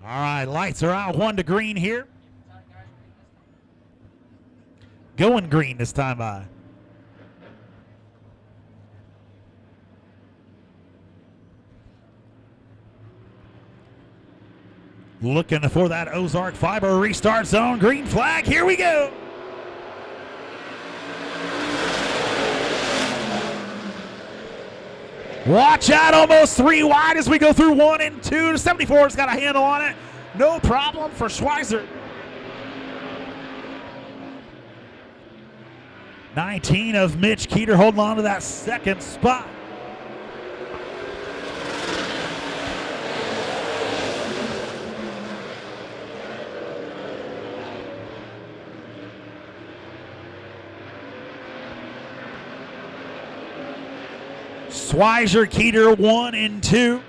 [SPEAKER 1] All right, lights are out, 1 to green here. Going green this time by. Looking for that Ozark Fiber restart zone. Green flag, here we go. Watch out, almost 3 wide as we go through 1 and 2. 74's got a handle on it. No problem for Schweizer. 19 of Mitch Keeter holding on to that second spot. Schweizer, Keeter 1 and 2.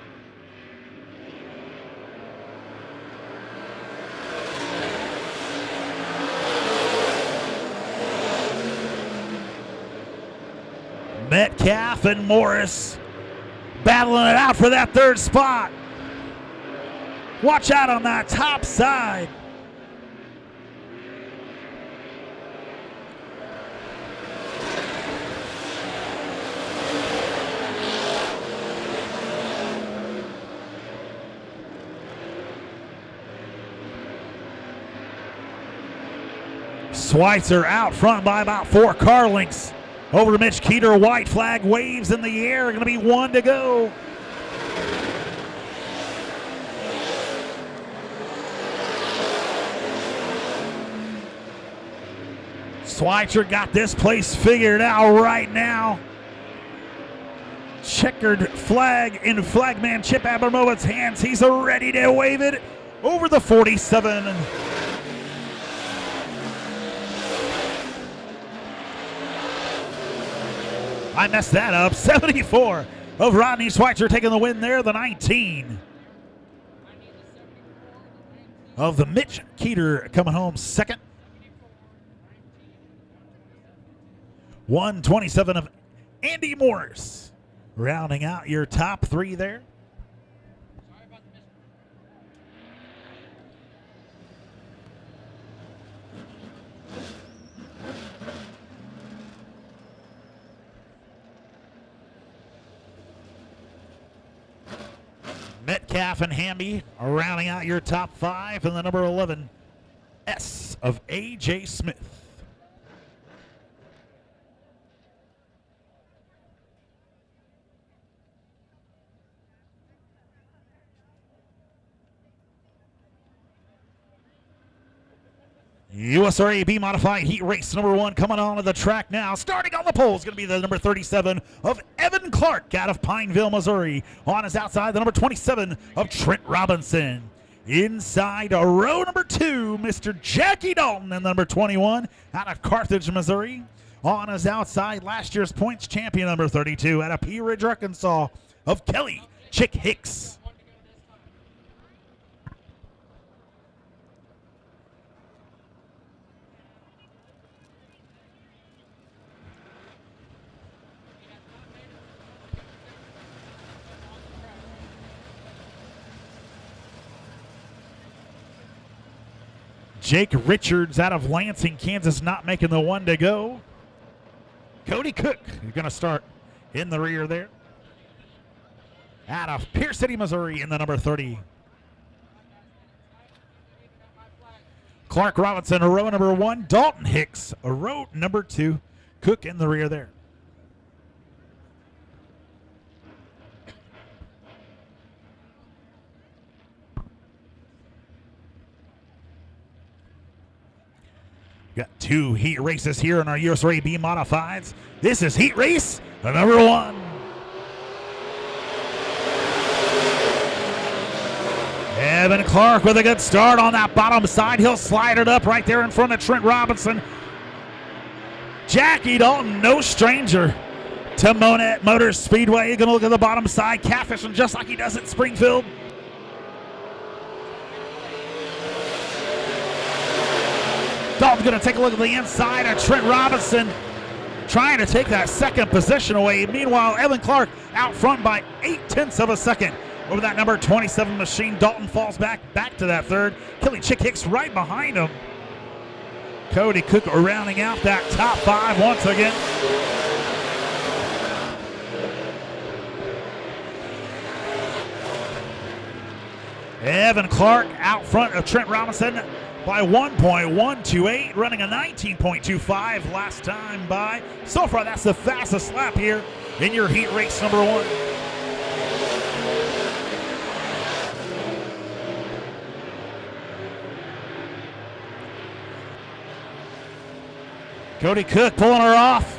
[SPEAKER 1] Metcalf and Morris battling it out for that third spot. Watch out on that top side. Schweitzer out front by about 4 car lengths. Over to Mitch Keeter, white flag waves in the air. Going to be 1 to go. Schweitzer got this place figured out right now. Checkered flag in flagman Chip Abramovich's hands. He's ready to wave it over the 47. I messed that up. 74 of Rodney Schweitzer taking the win there. The 19 of the Mitch Keeter coming home second. 127 of Andy Morris rounding out your top 3 there. Metcalf and Hamby are rounding out your top 5, and the number 11 S of A.J. Smith. USRAB Modified Heat Race number 1 coming onto the track now. Starting on the pole is going to be the number 37 of Evan Clark out of Pineville, Missouri. On his outside, the number 27 of Trent Robinson. Inside row number 2, Mr. Jackie Dalton and number 21 out of Carthage, Missouri. On his outside, last year's points champion number 32 out of Pea Ridge, Arkansas of Kelly Chick Hicks. Jake Richards out of Lansing, Kansas, not making the 1 to go. Cody Cook is going to start in the rear there. Out of Pierce City, Missouri in the number 30. Clark Robinson, a row number 1. Dalton Hicks, a row number 2. Cook in the rear there. Got 2 heat races here in our USRAB Modifieds. This is heat race number 1. Evan Clark with a good start on that bottom side. He'll slide it up right there in front of Trent Robinson. Jackie Dalton, no stranger to Monett Motor Speedway. You're going to look at the bottom side, catfishing just like he does at Springfield. Dalton's going to take a look at the inside of Trent Robinson, trying to take that second position away. Meanwhile, Evan Clark out front by 0.8 of a second over that number 27 machine. Dalton falls back to that third. Kelly Chick Hicks right behind him. Cody Cook rounding out that top 5 once again. Evan Clark out front of Trent Robinson by 1.128, running a 19.25 last time by. So far, that's the fastest lap here in your heat race number 1. Cody Cook pulling her off.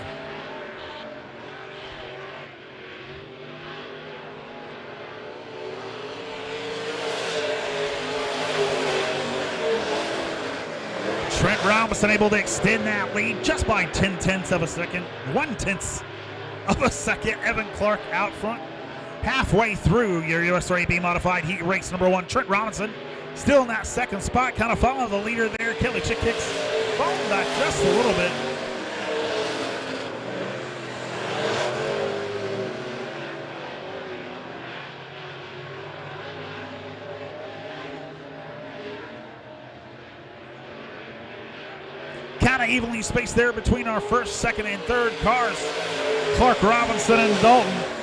[SPEAKER 1] Trent Robinson able to extend that lead just by 0.1 of a second. 0.1 of a second. Evan Clark out front. Halfway through your USRAB Modified Heat Race number 1, Trent Robinson still in that second spot, kind of following the leader there. Kelly Chicks falling back just a little bit. Kind of evenly spaced there between our first, second, and third cars. Clark, Robinson, and Dalton.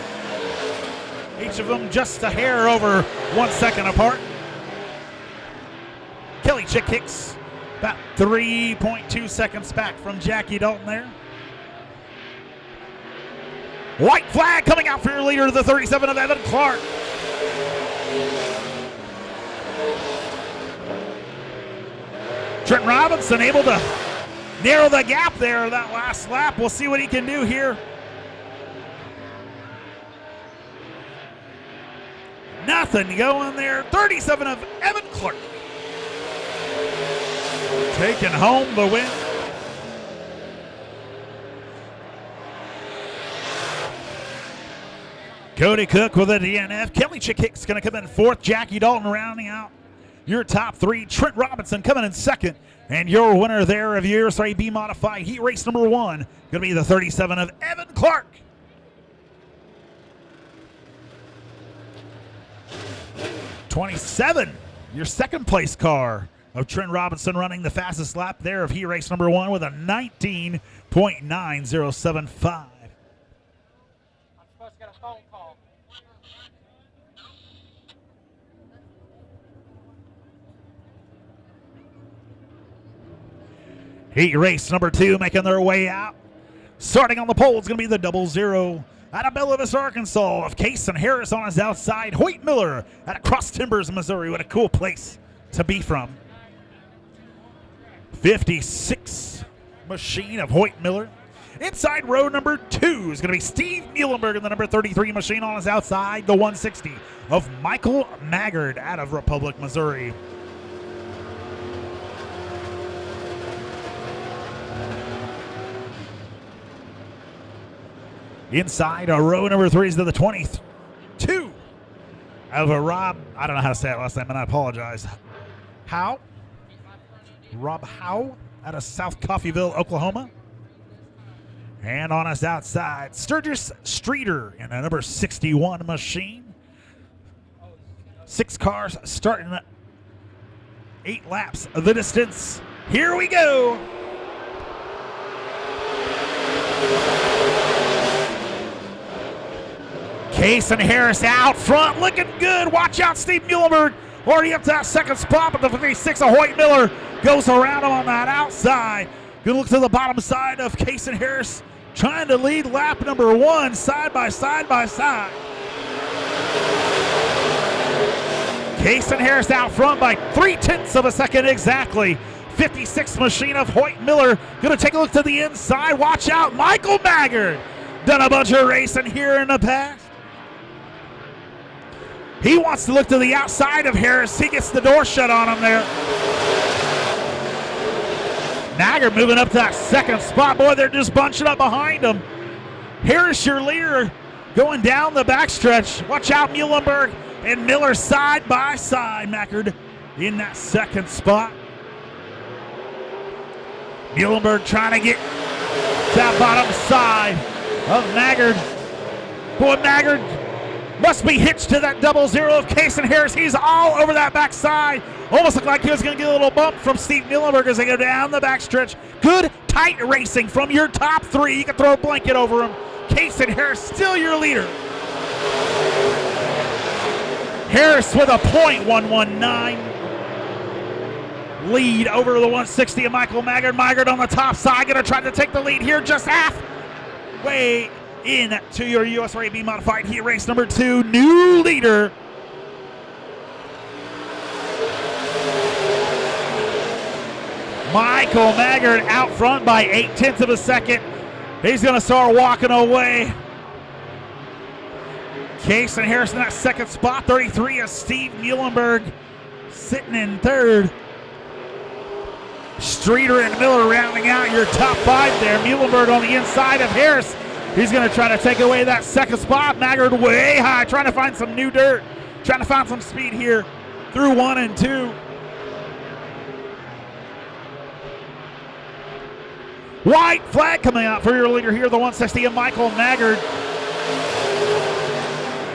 [SPEAKER 1] Each of them just a hair over 1 second apart. Kelly Chick Hicks about 3.2 seconds back from Jackie Dalton there. White flag coming out for your leader, the 37 of Evan Clark. Trent Robinson able to narrow the gap there that last lap. We'll see what he can do here. Nothing going there. 37 of Evan Clark. Taking home the win. Cody Cook with a DNF. Kelly Chick Hicks going to come in fourth. Jackie Dalton rounding out your top three. Trent Robinson coming in second. And your winner there of your USRAB Modified Heat Race number 1 going to be the 37 of Evan Clark. .27, your second place car of Trent Robinson running the fastest lap there of Heat Race number 1 with a 19.9075.
[SPEAKER 2] I'm supposed to get a phone call.
[SPEAKER 1] Heat Race number 2 making their way out. Starting on the pole is going to be the 00 out of Bella Vista, Arkansas of Cason Harris on his outside. Hoyt Miller out of Cross Timbers, Missouri. What a cool place to be from. 56 machine of Hoyt Miller. Inside row number 2 is going to be Steve Muhlenberg in the number 33 machine on his outside. The 160 of Michael Maggard out of Republic, Missouri. Inside row number 3 is the 22 of a Rob, I don't know how to say it last name, and I apologize. Howe? Rob Howe out of South Coffeyville, Oklahoma. And on us outside, Sturgis Streeter in the number 61 machine. 6 cars starting at 8 laps of the distance. Here we go. Cason Harris out front, looking good. Watch out, Steve Muhlenberg. Already up to that second spot, but the 56 of Hoyt Miller goes around him on that outside. Good look to the bottom side of Cason Harris, trying to lead lap number 1, side by side by side. Cason Harris out front by 0.3 of a second exactly. 56 machine of Hoyt Miller. Gonna take a look to the inside. Watch out, Michael Maggard. Done a bunch of racing here in the past. He wants to look to the outside of Harris. He gets the door shut on him there. Maggard moving up to that second spot. Boy, they're just bunching up behind him. Harris, your leader, going down the backstretch. Watch out, Muhlenberg and Miller side by side. Maggard in that second spot. Muhlenberg trying to get to that bottom side of Maggard. Boy, Maggard must be hitched to that 00 of Cason Harris. He's all over that backside. Almost looked like he was going to get a little bump from Steve Muhlenberg as they go down the backstretch. Good, tight racing from your top 3. You can throw a blanket over him. Cason Harris still your leader. Harris with a .119 lead over the 160 of Michael Maggard. Maggard on the top side, going to try to take the lead here just halfway in to your USRAB Modified Heat Race number 2. New leader. Michael Maggard out front by 0.8 of a second. He's going to start walking away. Cason Harris in that second spot. 33 is Steve Muhlenberg sitting in third. Streeter and Miller rounding out your top 5 there. Muhlenberg on the inside of Harris. He's going to try to take away that second spot. Maggard way high, trying to find some new dirt, trying to find some speed here through 1 and 2. White flag coming out for your leader here, the 160 of Michael Maggard.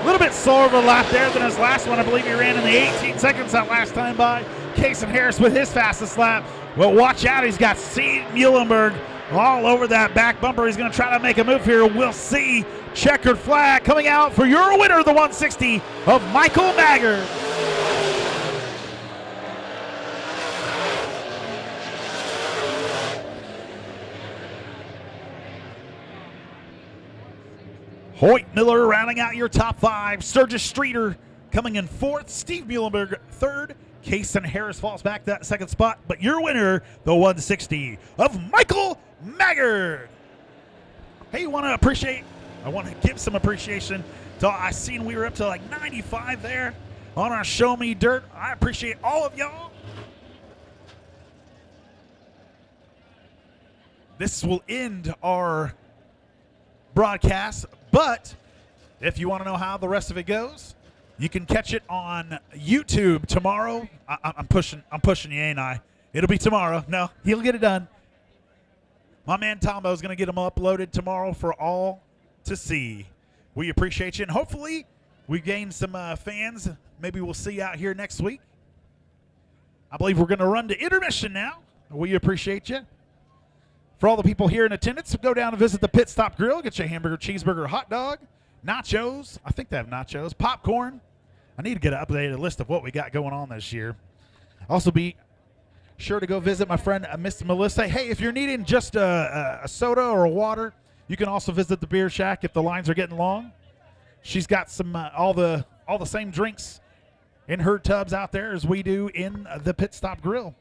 [SPEAKER 1] A little bit slower of a lap there than his last one. I believe he ran in the 18 seconds that last time by. Kason Harris with his fastest lap. Well, watch out. He's got Steve Muhlenberg all over that back bumper. He's going to try to make a move here. We'll see. Checkered flag coming out for your winner, the 160 of Michael Maggard. Hoyt Miller rounding out your top 5. Sturgis Streeter coming in 4th. Steve Muhlenberg 3rd. Kason Harris falls back that 2nd spot. But your winner, the 160 of Michael Maggard. Hey, I want to give some appreciation to, I seen we were up to like 95 there on our Show Me Dirt. I appreciate all of y'all. This will end our broadcast, but if you want to know how the rest of it goes, you can catch it on YouTube tomorrow. I'm pushing you, ain't I? It'll be tomorrow. No, he'll get it done. My man Tombo is going to get them uploaded tomorrow for all to see. We appreciate you, and hopefully we gain some fans. Maybe we'll see you out here next week. I believe we're going to run to intermission now. We appreciate you. For all the people here in attendance, go down and visit the Pit Stop Grill. Get you a hamburger, cheeseburger, hot dog, nachos. I think they have nachos, popcorn. I need to get an updated list of what we got going on this year. Also, be sure to go visit my friend Miss Melissa. Hey, if you're needing just a soda or a water, you can also visit the Beer Shack if the lines are getting long. She's got some all the same drinks in her tubs out there as we do in the Pit Stop Grill.